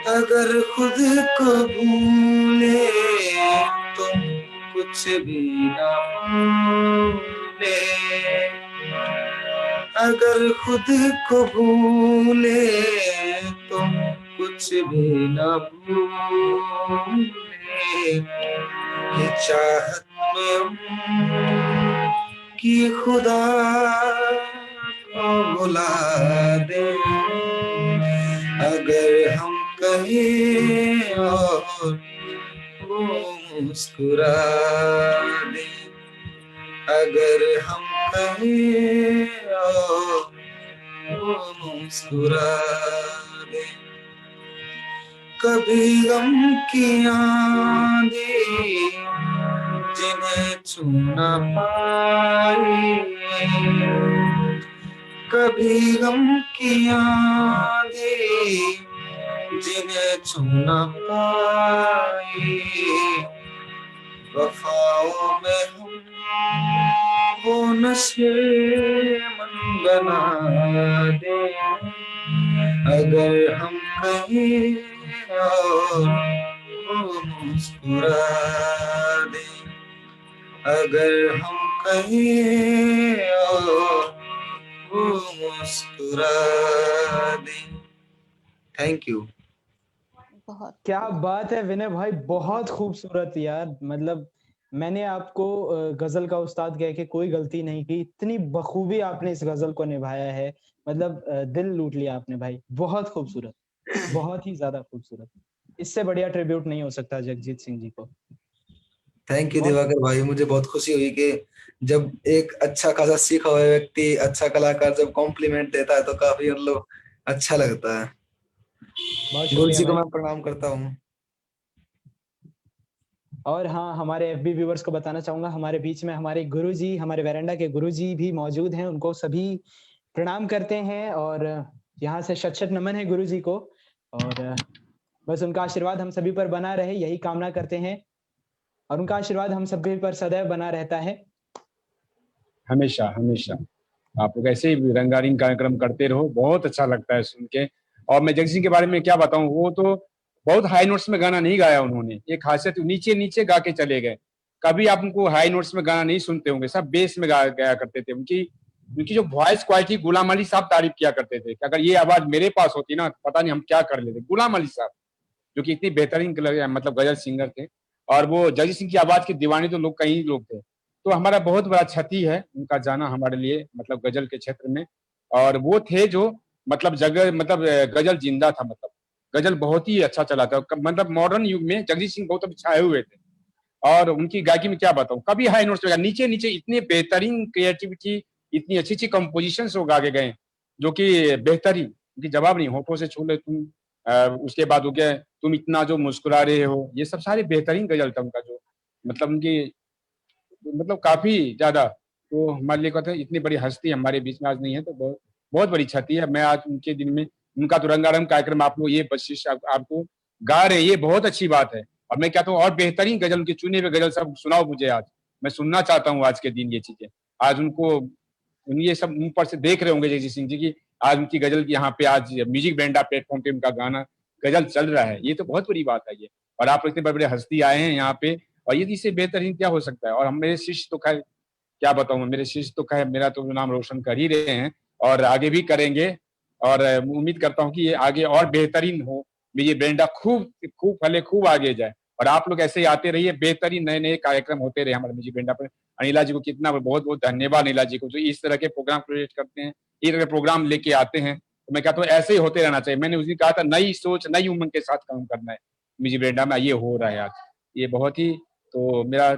अगर खुद को भूले तो कुछ भी ना भूले, अगर खुद को भूले तो कुछ भी ना भूले, ये चाहत में कि खुदा को बुला दे, अगर हम कहें और वो मुस्कुरा दे, अगर हम कहें और वो मुस्कुरा दे, कभी गम की आंधी जिन्हें छू न पाए, कभी गम की आंधी जिन्हें छू न पाए, वफाओं में हम वो नशे मन बना दे, अगर हम कहें और वो मुस्कुरा दे, अगर हम कहें और वो मुस्कुरा दी। Thank you. बहुत क्या बात है विनय भाई, बहुत खूबसूरत यार। मतलब मैंने आपको गजल का उस्ताद कह के कोई गलती नहीं की, इतनी बखूबी आपने इस गजल को निभाया है। मतलब दिल लूट लिया आपने भाई, बहुत खूबसूरत, बहुत ही ज्यादा खूबसूरत। इससे बढ़िया ट्रिब्यूट नहीं हो सकता जगजीत सिंह जी को। थैंक यू बहुत दिवाकर भाई, मुझे बहुत खुशी हुई कि जब एक अच्छा खासा सीखा हुआ व्यक्ति, अच्छा कलाकार जब कॉम्प्लीमेंट देता है तो काफी मतलब अच्छा लगता है। बहुत गुरु शुक्रिया जी को भाई। मैं प्रणाम करता हूँ। और हाँ, हमारे एफबी व्यूअर्स को बताना चाहूंगा, हमारे बीच में हमारे गुरुजी, हमारे वेरेंडा के गुरुजी भी मौजूद हैं। उनको सभी प्रणाम करते हैं और यहाँ से शत-शत नमन है गुरुजी को। और बस उनका आशीर्वाद हम सभी पर बना रहे, यही कामना करते हैं। और उनका आशीर्वाद हम सभी पर सदैव बना रहता है। हमेशा हमेशा आप लोग ऐसे ही रंगारंग कार्यक्रम करते रहो, बहुत अच्छा लगता है सुन के। और मैं जगजीत सिंह के बारे में क्या बताऊं, वो तो बहुत हाई नोट्स में गाना नहीं गाया उन्होंने, एक खासियत नीचे नीचे गा के चले गए। कभी आप उनको हाई नोट्स में गाना नहीं सुनते होंगे, सब बेस में गाया करते थे। उनकी उनकी जो वॉइस क्वालिटी, गुलाम अली साहब तारीफ किया करते थे कि अगर ये आवाज मेरे पास होती ना, तो पता नहीं हम क्या कर लेते। गुलाम अली साहब जो कि इतनी बेहतरीन मतलब गजल सिंगर थे, और वो जगजीत सिंह की आवाज के दीवाने तो लोग कई लोग थे। तो हमारा बहुत बड़ा क्षति है उनका जाना हमारे लिए, मतलब गजल के क्षेत्र में। और वो थे जो मतलब जगह मतलब गजल जिंदा था, मतलब गजल बहुत ही अच्छा चला था। मतलब मॉडर्न युग में जगजीत सिंह बहुत अभी छाए हुए थे। और उनकी गायकी में क्या बताऊं, कभी हाई नोट्स पे नीचे नीचे इतने बेहतरीन क्रिएटिविटी, इतनी अच्छी अच्छी कंपोजिशन वो गा के गए, जो कि बेहतरीन, उनकी जवाब नहीं। होठों से छू ले तुम, उसके बाद हो गया तुम इतना जो मुस्कुरा रहे हो, ये सब सारे बेहतरीन गजल था उनका। जो मतलब उनकी मतलब काफी ज्यादा, तो हमारे लिए कहते हैं इतनी बड़ी हस्ती हमारे बीच में आज नहीं है, तो बहुत बहुत बड़ी क्षति है। मैं आज उनके दिन में उनका तो रंगारंग कार्यक्रम आप लोग ये बख्शिश आपको गा रहे हैं, ये बहुत अच्छी बात है। और मैं कहता हूँ और बेहतरीन गजल, उनके चुने हुए गजल सब सुनाओ मुझे आज, मैं सुनना चाहता हूँ आज के दिन ये चीजें। आज उनको ये सब ऊपर से देख रहे होंगे जगजीत सिंह जी की, आज उनकी गजल की यहाँ पे आज म्यूजिक बैंडा प्लेटफॉर्म पे उनका गाना गजल चल रहा है, ये तो बहुत बड़ी बात है ये। और आप लोग इतने बड़े बड़े हस्ती आए हैं यहाँ पे, और ये इससे बेहतरीन क्या हो सकता है। और हम मेरे शिष्य तो खैर क्या बताऊं, मेरे शिष्य तो खैर मेरा तो नाम रोशन कर ही रहे हैं और आगे भी करेंगे। और उम्मीद करता हूं कि ये आगे और बेहतरीन हो, ये बैंडा खूब खूब फले, खूब आगे जाए। और आप लोग ऐसे ही आते रहिए, बेहतरीन नए नए कार्यक्रम होते रहे हमारे म्यूजिक बैंडा पर। अनिला जी को कितना बहुत बहुत धन्यवाद, अनिला जी को, जो इस तरह के प्रोग्राम क्रिएट करते हैं, इस तरह के प्रोग्राम लेके आते हैं। तो मैं कहता हूँ ऐसे ही होते रहना चाहिए। मैंने उस दिन कहा था नई सोच नई उमंग के साथ काम करना है, म्यूजिक बैंडा में ये हो रहा है आज, ये बहुत ही। तो मेरा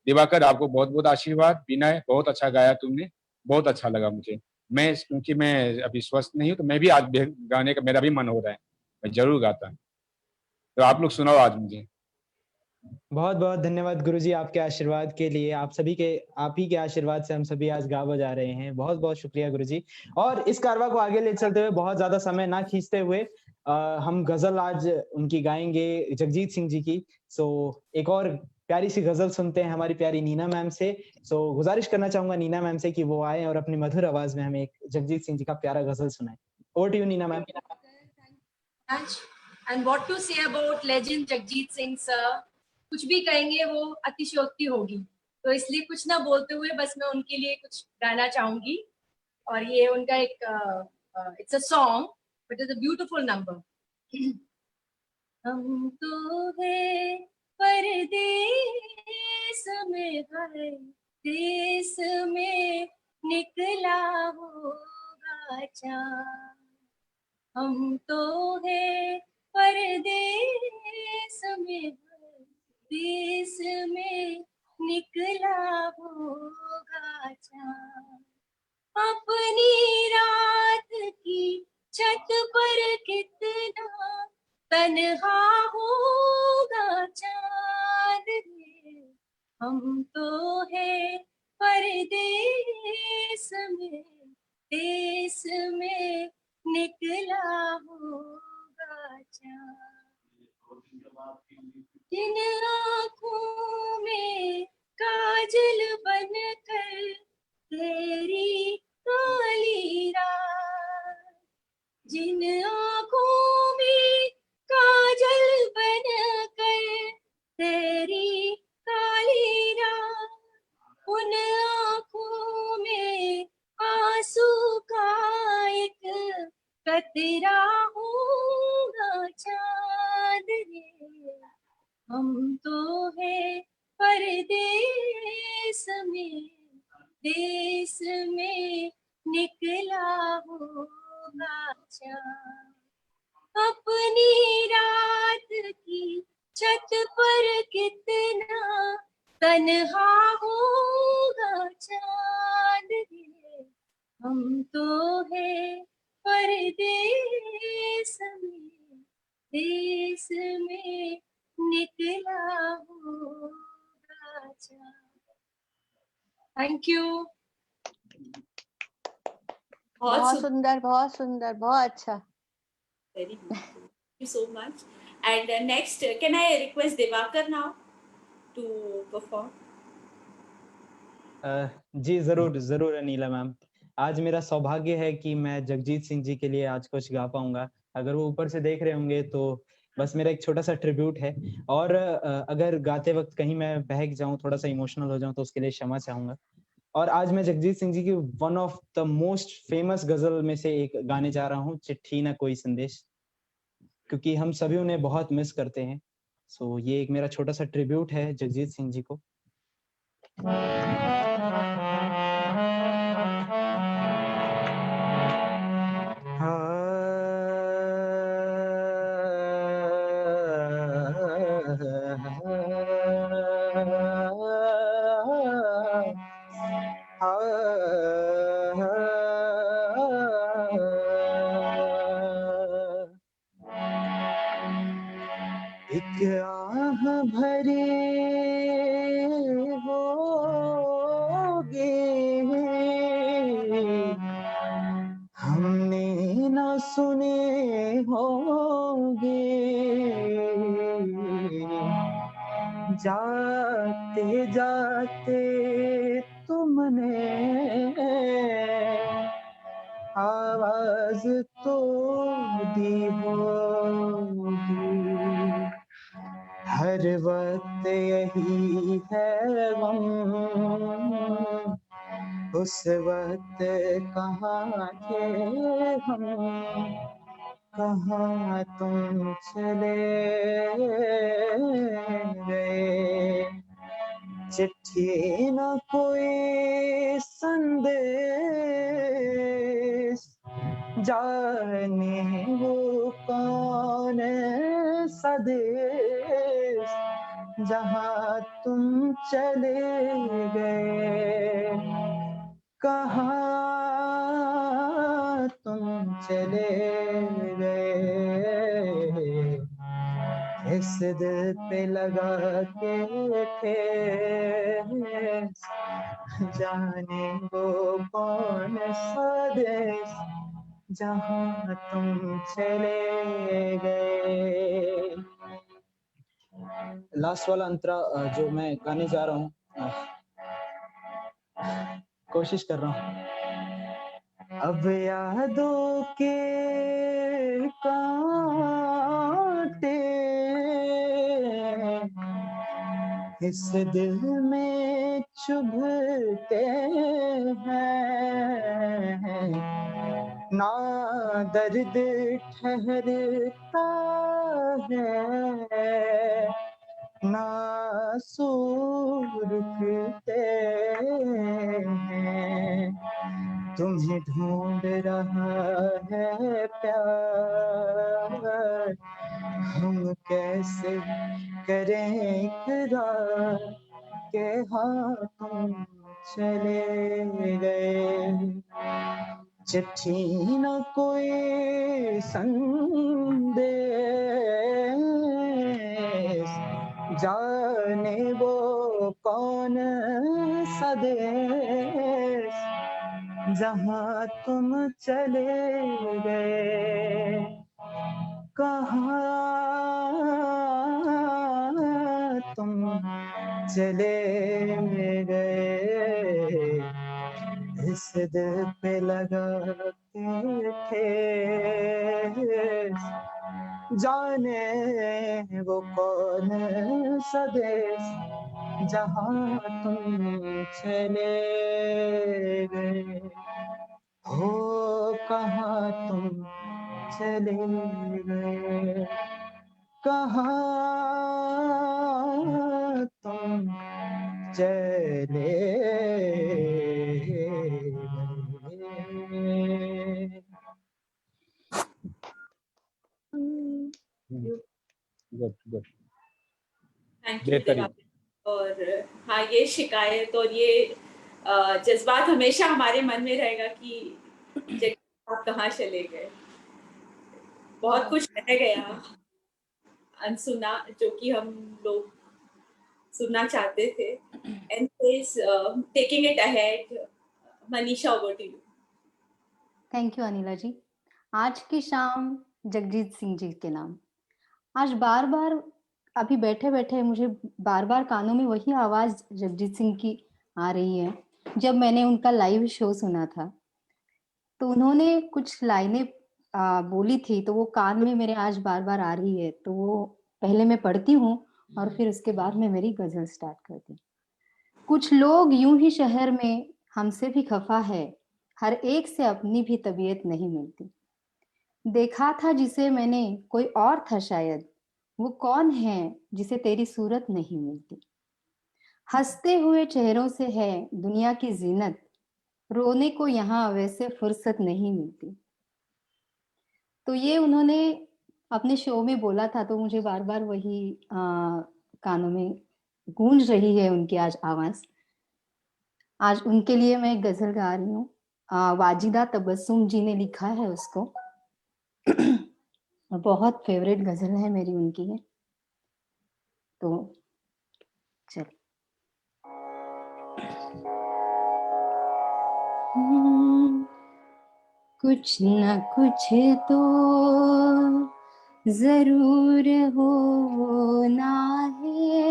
दिवाकर आपको बहुत बहुत आशीर्वाद। विनय बहुत अच्छा गाया तुमने, बहुत अच्छा लगा मुझे। मैं क्योंकि मैं अभी स्वस्थ नहीं हूँ, तो मैं भी आज गाने का मेरा भी मन हो रहा है, मैं जरूर गाता। तो आप लोग सुनाओ आज मुझे। बहुत-बहुत धन्यवाद गुरुजी आपके आशीर्वाद के लिए। आप ही के आशीर्वाद से हम सभी आज गा बजा रहे हैं। बहुत-बहुत शुक्रिया गुरुजी। और इस कारवां को आगे ले चलते हुए बहुत ज़्यादा समय ना खींचते हुए हम गज़ल आज उनकी गाएँगे, जगजीत सिंह जी की। सो एक और प्यारी-सी गज़ल सुनते हैं हमारी प्यारी नीना मैम से। सो गुज़ारिश करना चाहूँगा नीना मैम से कि वो आएँ और अपनी मधुर आवाज़ में हमें एक जगजीत सिंह जी का प्यारा गज़ल सुनाएँ। Over to you Neena ma'am. And what to say about legend Jagjit Singh sir? कुछ भी कहेंगे वो अतिशयोक्ति होगी, तो इसलिए कुछ ना बोलते हुए बस मैं उनके लिए कुछ गाना चाहूंगी। और ये उनका एक it's a song but it's a beautiful number. हम तो है परदेस में है, देश में निकला होगा चाँद। हम तो है परदेस में, देश में निकला होगा चाँद। अपनी रात की छत पर कितना तन्हा होगा चाँद रे। हम तो है परदेस में, देश में निकला होगा चाँद। जिन आँखों में काजल बनकर तेरी काली रात, जिन आँखों में काजल बनकर तेरी काली रात, उन आँखों में आंसू का हम तो है परदेस में, देश में निकला होगा चाँद। अपनी रात की छत पर कितना तन्हा होगा चाँद रे। हम तो है परदेस में, देश में निकला होगा चाँद। Thank you. बहुत सुंदर, बहुत सुंदर, बहुत अच्छा। Very beautiful. Thank you so much. And next, can I request Devakar now to perform? जी जरूर जरूर अनीला मैम। आज मेरा सौभाग्य है कि मैं जगजीत सिंह जी के लिए आज कुछ गा पाऊंगा। अगर वो ऊपर से देख रहे होंगे तो बस मेरा एक छोटा सा ट्रिब्यूट है। और अगर गाते वक्त कहीं मैं बहक जाऊं, थोड़ा सा इमोशनल हो जाऊं, तो उसके लिए क्षमा चाहूंगा। और आज मैं जगजीत सिंह जी की one of the most famous गजल में से एक गाने जा रहा हूँ, चिट्ठी ना कोई संदेश, क्योंकि हम सभी उन्हें बहुत मिस करते हैं। सो ये एक मेरा छोटा सा ट्रिब्यूट है जगजीत सिंह जी को। एक आह भरे होगे हमने न सुने होगे, जाते जाते तुमने आवाज तो दी होगी। हर वक्त यही है गम, उस वक्त कहाँ थे हम, कहाँ तुम चले गए। चिट्ठी न कोई संदेश, जाने वो कौन सा देश जहाँ तुम चले गए, कहाँ तुम चले गए। इस दिल पे लगा के ठेस, जाने वो कौन सा देश जहाँ तुम चले गए। लास्ट वाला अंतरा जो मैं गाने जा रहा हूँ, कोशिश कर रहा हूँ। अब यादों के कांटे इस दिल में चुभते हैं, ना दर्द ठहरता है, ना आंसू रुकते हैं। तुम्हें ढूंढ रहा है प्यार, हम कैसे करें इकरार के हाँ तुम चले गए। चिट्ठी न कोई संदेश, जाने वो कौन सा देश जहाँ तुम चले गए, कहाँ तुम चले गए। इस दिल पे लगा के ठेस, जाने वो कौन सा देश जहाँ तुम चले गए। हो कहाँ तुम चले गए, कहाँ गुड गुड, थैंक यू बेहतरीन। देवांग। और हाँ, ये शिकायत और ये जज्बात हमेशा हमारे मन में रहेगा कि आप कहाँ चले गए। बहुत कुछ रह गया अनसुना जो कि हम लोग सुनना चाहते थे। And taking it ahead, Manisha, over to you. Thank you Anila ji. आज की शाम जगजीत सिंह जी के नाम। आज बार बार अभी बैठे बैठे मुझे बार बार कानों में वही आवाज जगजीत सिंह की आ रही है। जब मैंने उनका लाइव शो सुना था तो उन्होंने कुछ लाइनें बोली थी, तो वो कान में मेरे आज बार बार आ रही है। तो वो पहले मैं पढ़ती हूँ और फिर उसके बाद मैं मेरी गजल स्टार्ट करती हूँ। कुछ लोग यूं ही शहर में हमसे भी खफा है, हर एक से अपनी भी तबीयत नहीं मिलती। देखा था जिसे मैंने कोई और था शायद, वो कौन है जिसे तेरी सूरत नहीं मिलती। हंसते हुए चेहरों से है दुनिया की जीनत, रोने को यहाँ वैसे फुर्सत नहीं मिलती। तो ये उन्होंने अपने शो में बोला था, तो मुझे बार बार वही कानों में गूंज रही है उनकी आज आवाज। आज उनके लिए मैं एक गजल गा रही हूँ। वाजिदा तबस्सुम जी ने लिखा है उसको। बहुत फेवरेट गजल है मेरी उनकी है। तो चल। कुछ न कुछ तो जरूर होना है,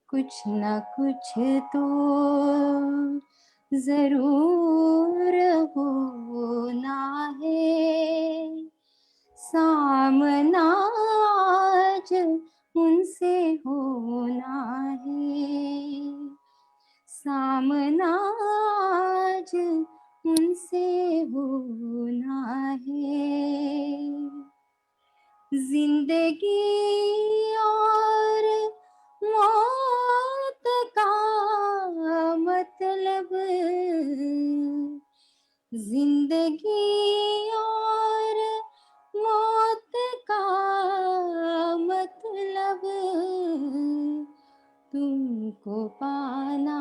कुछ न कुछ तो जरूर होना है। सामना आज उनसे होना है, सामना आज उनसे होना है। जिंदगी और मौत का मतलब, जिंदगी और मौत का मतलब, तुमको पाना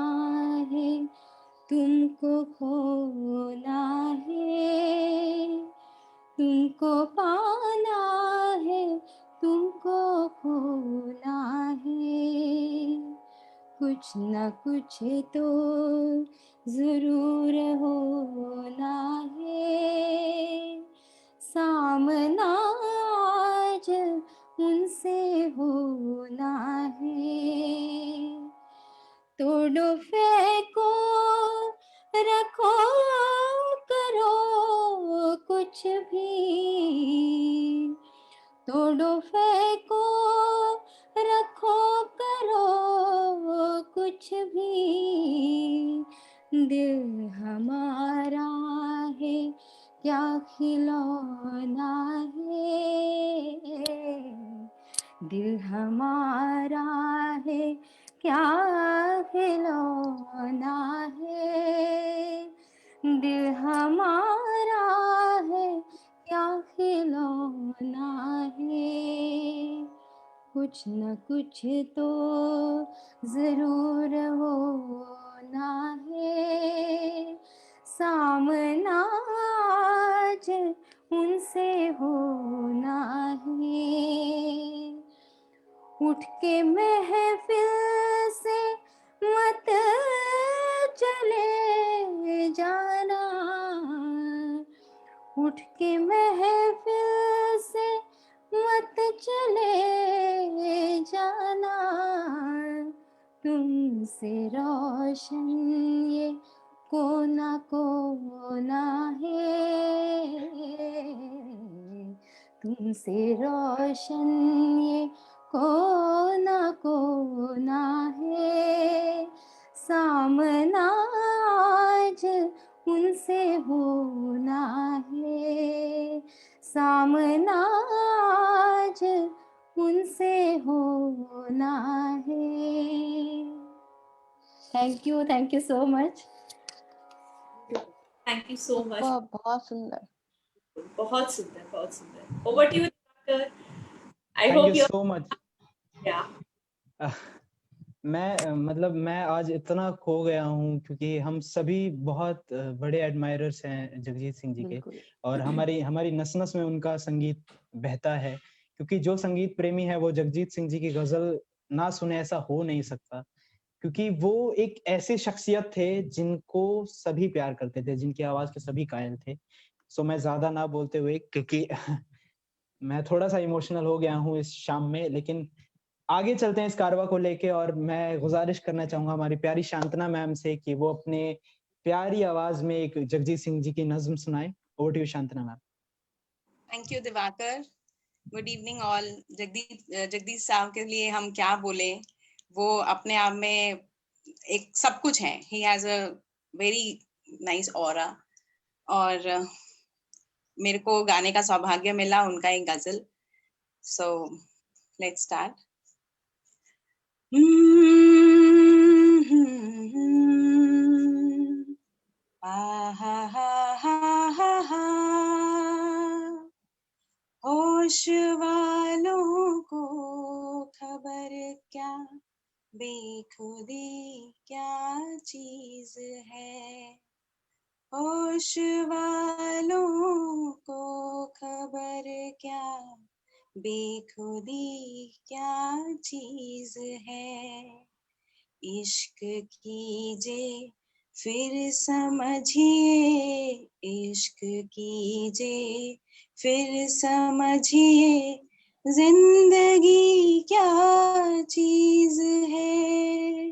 है तुमको खोना है, तुमको पाना है तुमको खोना है। कुछ न कुछ तो जरूर होना है, सामना आज उनसे होना है। तोड़ो फेंको रखो करो कुछ भी, तोड़ो फेंको रखो करो कुछ भी। दिल हमारा है क्या खिलौना है, दिल हमारा है क्या खिलौना है, दिल हमारा है क्या खिलौना है। कुछ न कुछ तो जरूर होना है, सामना आज उनसे होना है। उठ के महफिल से मत चले जाना, उठ के महफिल से मत चले जाना। तुमसे रोशन ये कोना कोना है, तुमसे रोशन ये कोना कोना है। सामना आज उनसे होना है, सामना आज उनसे होना है। Thank you so much. Thank you so much. बहुत सुंदर। बहुत सुंदर, बहुत सुंदर। Over to you. Diwakar. I thank you hope you're so much. yeah. मैं आज इतना खो गया हूँ क्योंकि हम सभी बहुत बड़े एडमायरर्स हैं जगजीत सिंह जी के, बिल्कुल। और हमारी हमारी नस-नस में उनका संगीत बहता है, क्योंकि जो संगीत प्रेमी है वो जगजीत सिंह जी की गज़ल ना सुने ऐसा हो नहीं सकता। क्योंकि वो एक ऐसे शख्सियत थे जिनको सभी प्यार करते थे, जिनकी आवाज़ के सभी कायल थे। सो मैं ज़्यादा ना बोलते हुए, क्योंकि मैं थोड़ा-सा इमोशनल हो गया हूँ इस शाम में, लेकिन आगे चलते हैं इस कारवां को लेके, और मैं गुज़ारिश करना चाहूँगा हमारी प्यारी शांतना मैम से कि वो अपने प्यारी आवाज़ में एक जगजीत सिंह जी की नज़्म सुनाएँ। Over to you Shantana ma'am. Thank you Diwakar. Good evening all. Jagdish Sahab के लिए हम क्या बोले, वो अपने आप में एक सब कुछ है। He has a very nice aura, और मेरे को गाने का सौभाग्य मिला उनका एक गजल। So let's start. होश वालों को खबर क्या, बेखुदी क्या चीज है। होश वालों को खबर क्या, बेखुदी क्या चीज है। इश्क कीजिए फिर समझिए, इश्क कीजिए फिर समझिए, जिंदगी क्या चीज है।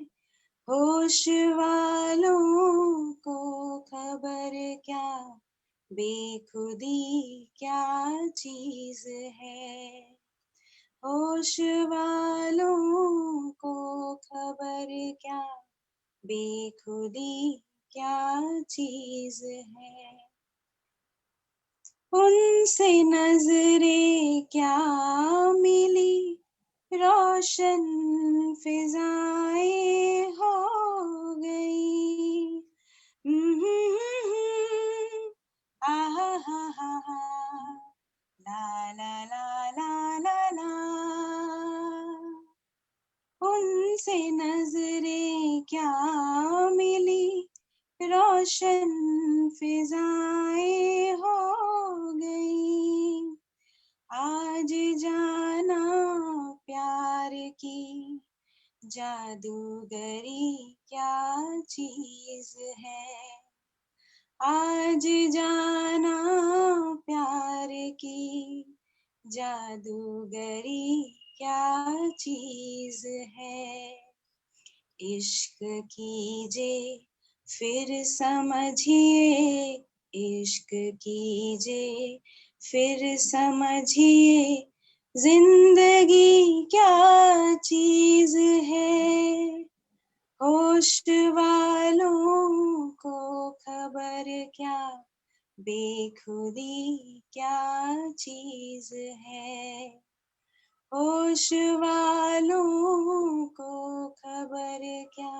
होश वालों को खबर क्या, बेखुदी क्या चीज है। होश वालों को खबर क्या, बेखुदी क्या चीज है। उनसे नजरें क्या मिली, रोशन फिजाएं हो गई। आहा हा हा हा, ला ला ला ला ला ला। उनसे नजरें क्या मिली, रोशन फिजाएं हो गई। आज जाना प्यार की जादूगरी क्या चीज है। आज जाना प्यार की जादूगरी क्या चीज है। इश्क कीजिए फिर समझिए, इश्क कीजिए फिर समझिए, जिंदगी क्या चीज है। होश वालों को खबर क्या, बेखुदी क्या चीज है। होश वालों को खबर क्या,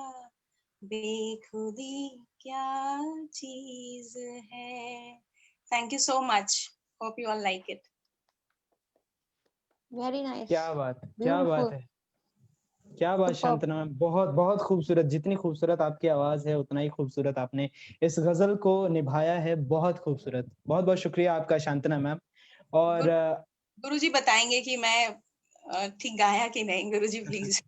बेखुदी क्या चीज है। Thank you so much. Hope you all like it. Very nice, क्या बात है, क्या बात ब्यूटीफुल, है, क्या बात सुपर्ब। शांतना मैम, बहुत बहुत खूबसूरत। जितनी खूबसूरत आपकी आवाज़ है उतना ही खूबसूरत आपने इस गज़ल को निभाया है। बहुत खूबसूरत। बहुत-बहुत शुक्रिया आपका शांतना मैम। और गुरुजी बताएंगे कि मैं ठीक गाया कि नहीं। गुरुजी प्लीज।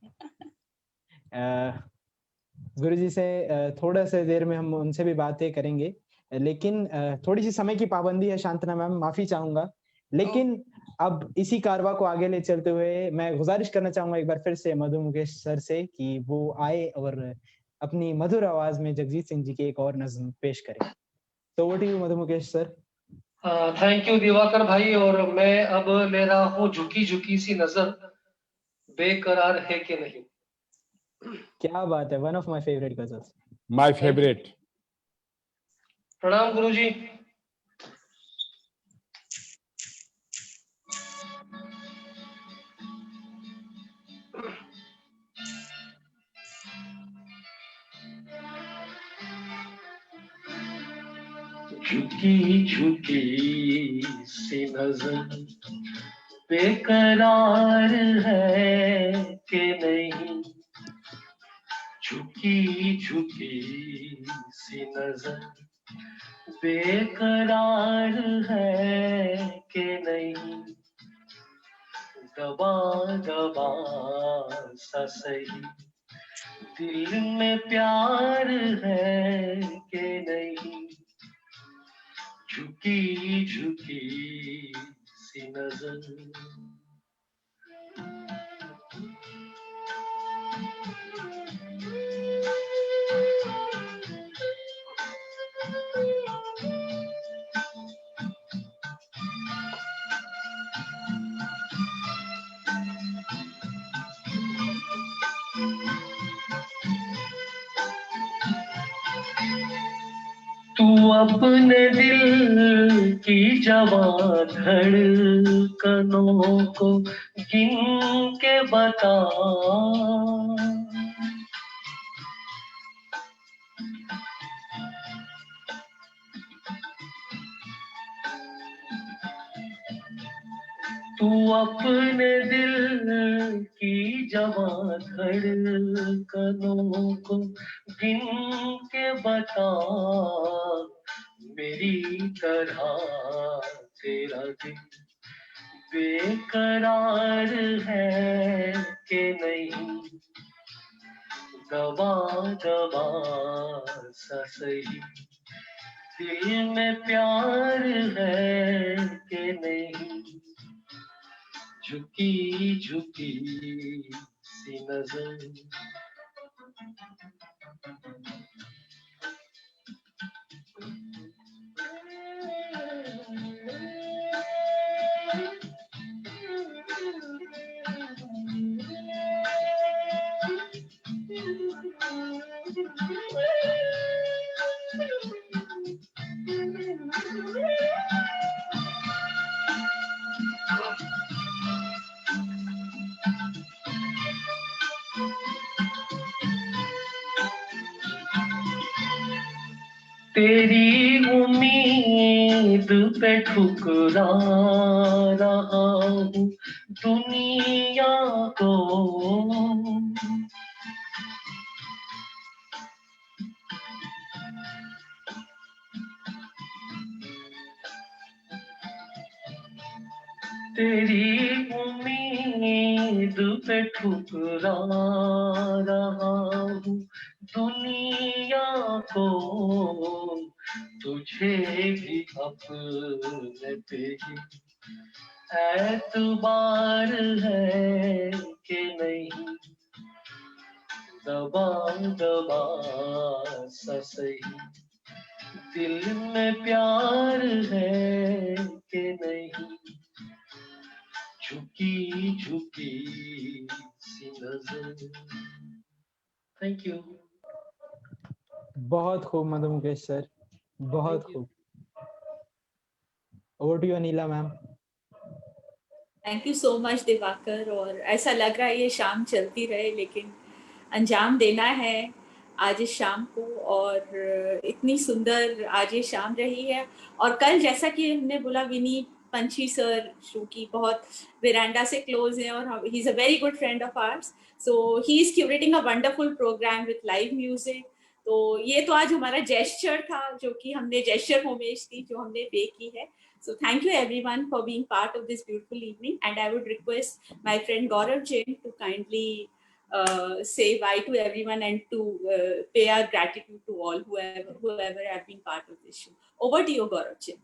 गुरुजी से थोड़ा सा देर में हम उनसे भी बातें करेंगे, लेकिन थोड़ी-सी समय की पाबंदी है शांतना मैम, माफ़ी चाहूँगा। लेकिन अब इसी कारवां को आगे ले चलते हुए मैं गुज़ारिश करना चाहूँगा एक बार फिर से मधु मुकेश सर से कि वो आए और अपनी मधुर आवाज़ में जगजीत सिंह जी की एक और नज़्म पेश करें। तो over to you Madhu Mukesh sir. Thank you Diwakar भाई। और मैं अब ले रहा हूँ झुकी झुकी सी नजर, बेकरार है कि नहीं। क्या बात है, one of my favourite ghazals. My favourite. प्रणाम गुरुजी। झुकी झुकी सी नजर, बेकरार है कि नहीं, झुकी झुकी सी नजर, बेकरार है कि नहीं, दबा दबा सा सही, दिल में प्यार है कि नहीं, झुकी झुकी सी नजर। तू अपने दिल की जवां धड़कनों को गिन के बता, तू अपने दिल की जवां धड़कनों को गिन के बता, मेरी तरह तेरा दिल बेकरार है कि नहीं, दबा दबा सा सही, दिल में प्यार है कि नहीं, झुकी झुकी सी नजर। तेरी उम्मीद पे ठुकरा रहा हूँ दुनिया को, तेरी उम्मीद पे ठुकरा रहा हूँ दुनिया को, तुझे भी अपने पे ही एतबार है कि नहीं, दबा दबा सा सही, दिल में प्यार है कि नहीं, झुकी झुकी सी नजर। Thank you. बहुत खूब मधु मुकेश सर, बहुत खूब। Over to you Anila ma'am. Thank you so much Diwakar. और ऐसा लग रहा है ये शाम चलती रहे, लेकिन अंजाम देना है आज इस शाम को। और इतनी सुंदर आज ये शाम रही है। और कल जैसा कि हमने बोला, विनीत पंछी सर जो कि बहुत वेरांडा से क्लोज है और he is a very good friend of ours, so he is curating a wonderful programme with live music. तो ये तो आज हमारा जेस्चर था, जो कि हमने जेस्चर होमेज थी जो हमने पे की है। So thank you everyone for being part of this beautiful evening, and I would request my friend Gaurav Jain to kindly say bye to everyone and to pay our gratitude to all whoever have been part of this show. Over to you, Gaurav Jain.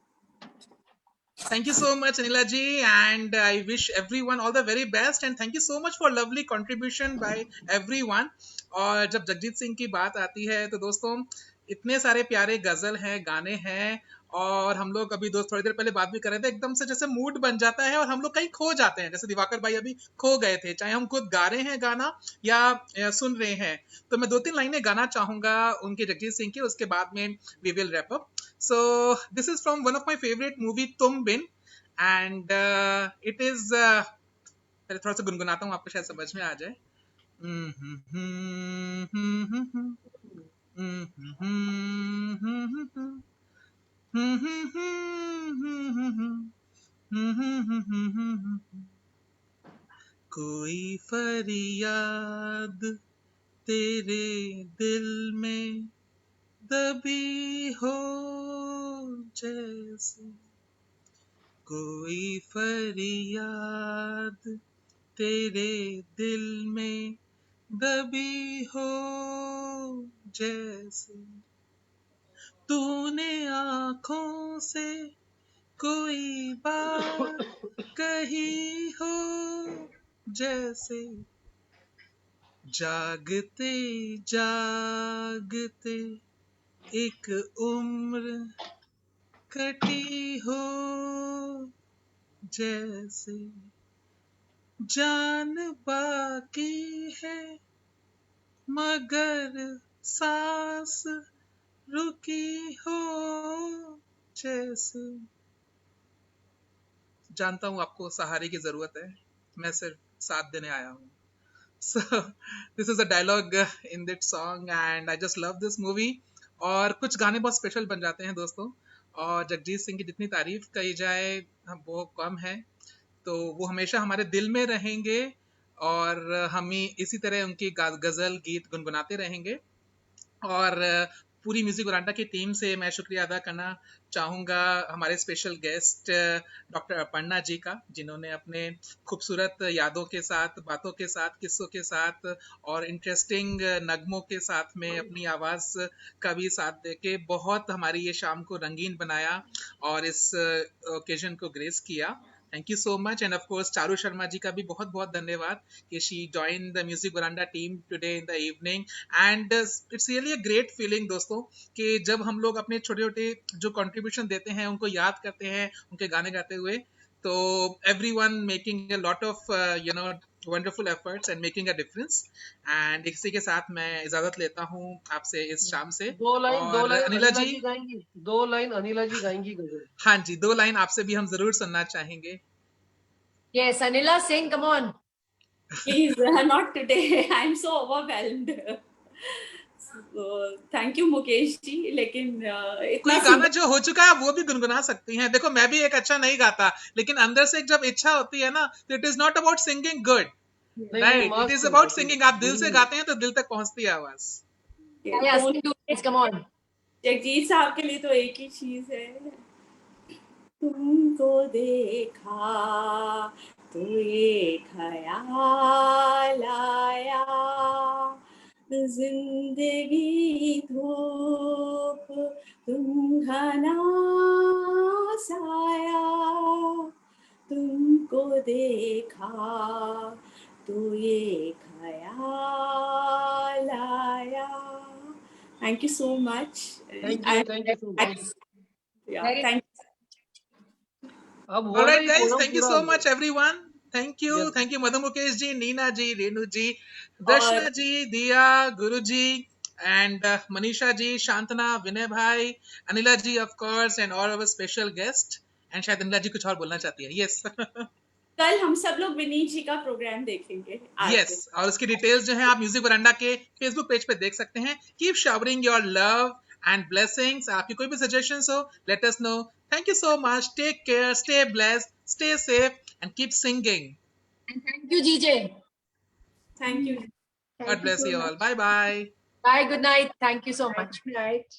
Thank you so much, Anila ji, and I wish everyone all the very best, and thank you so much for lovely contribution by everyone. और जब जगजीत सिंह की बात आती है तो दोस्तों इतने सारे प्यारे गजल हैं, गाने हैं, और हम लोग अभी दोस्त थोड़ी देर पहले बात भी कर रहे थे, एकदम से जैसे मूड बन जाता है और हम लोग कहीं खो जाते हैं, जैसे दिवाकर भाई अभी खो गए थे, चाहे हम खुद गा रहे हैं गाना या सुन रहे हैं। तो मैं 2-3 लाइनें गाना चाहूंगा उनके, जगजीत सिंह की, उसके बाद में we will wrap up. So this is from one of my favorite movie तुम बिन, and it is पहले थोड़ा सा गुनगुनाता हूँ, आपको शायद समझ में आ जाए। कोई फरियाद तेरे दिल में दबी हो जैसे, कोई फरियाद तेरे दिल में दबी हो जैसे, तूने आँखों से कोई बात कही हो जैसे, जागते जागते एक उम्र कटी हो जैसे, जान बाकी है मगर सांस रुकी हो जैसे। जानता हूं आपको सहारे की जरूरत है, मैं सिर्फ साथ देने आया हूं। So this is a dialogue in that song and I just love this movie। और कुछ गाने बहुत स्पेशल बन जाते हैं दोस्तों, और जगजीत सिंह की जितनी तारीफ कही जाए वो कम है। तो वो हमेशा हमारे दिल में रहेंगे और हम ही इसी तरह उनकी गजल गीत गुनगुनाते रहेंगे। और पूरी म्यूजिक वरांडा की टीम से मैं शुक्रिया अदा करना चाहूँगा हमारे special guest doctor Aparna ji का, जिन्होंने अपने खूबसूरत यादों के साथ, बातों के साथ, किस्सों के साथ और इंटरेस्टिंग नगमों के साथ में अपनी आवाज़ का भी साथ देके बहुत हमारी ये शाम को रंगीन बनाया और इस ओकेजन को ग्रेस किया। Thank you so much. And of course Charu Sharma ji का भी बहुत बहुत धन्यवाद कि she join the music veranda team today in the evening. And it's really a great feeling दोस्तों कि जब हम लोग अपने छोटे छोटे जो कंट्रीब्यूशन देते हैं उनको याद करते हैं उनके गाने गाते हुए, तो everyone making a lot of you know wonderful efforts and making a difference. And इसी के साथ मैं इजाजत लेता हूँ आपसे इस शाम से। दो लाइन अनिला जी गाएंगी, 2 लाइन अनिला जी गाएंगी गजल। हाँ जी, 2 लाइन आपसे भी हम जरूर सुनना चाहेंगे। Yes, Anila, sing, come on. Please, not today. I'm so overwhelmed. So, thank you Mukesh ji, लेकिन कोई गाना जो हो चुका है वो भी गुनगुना सकती हैं। देखो मैं भी एक अच्छा नहीं गाता, लेकिन अंदर से जब इच्छा होती है ना, तो it is not about singing good, right, it is about singing. आप दिल से गाते हैं तो दिल तक पहुंचती है आवाज। Yes, come on. जगजीत साहब के लिए तो एक ही चीज है, तुमको देखा तो ये ख्याल आया, जिंदगी धूप तुम घना साया, तुमको देखा तो ये ख्याल आया। Thank you so much. Thank you so much. Yeah, thank you. All right guys, thank you so much everyone. Thank you, thank you Madhu Mukesh ji, Neena ji, Renu ji, Darshana ji, Diya, Guru ji, and Manisha ji, Shantana, Vinay bhai, Anila ji of course, and all our special guest. And शायद अनिला जी कुछ और बोलना चाहती है। Yes. कल हम सब लोग विनीत जी का प्रोग्राम देखेंगे। Yes, और उसकी डिटेल्स जो है आप म्यूजिक वरांडा के फेसबुक पेज पे देख सकते हैं। Keep showering your love and blessings. आपकी कोई भी suggestions हो, let us know. Thank you so much. Take care, stay blessed, stay safe, and keep singing. And thank you, GJ. Thank you. God bless you all. Bye bye. Bye, good night. Thank you so much. Good night.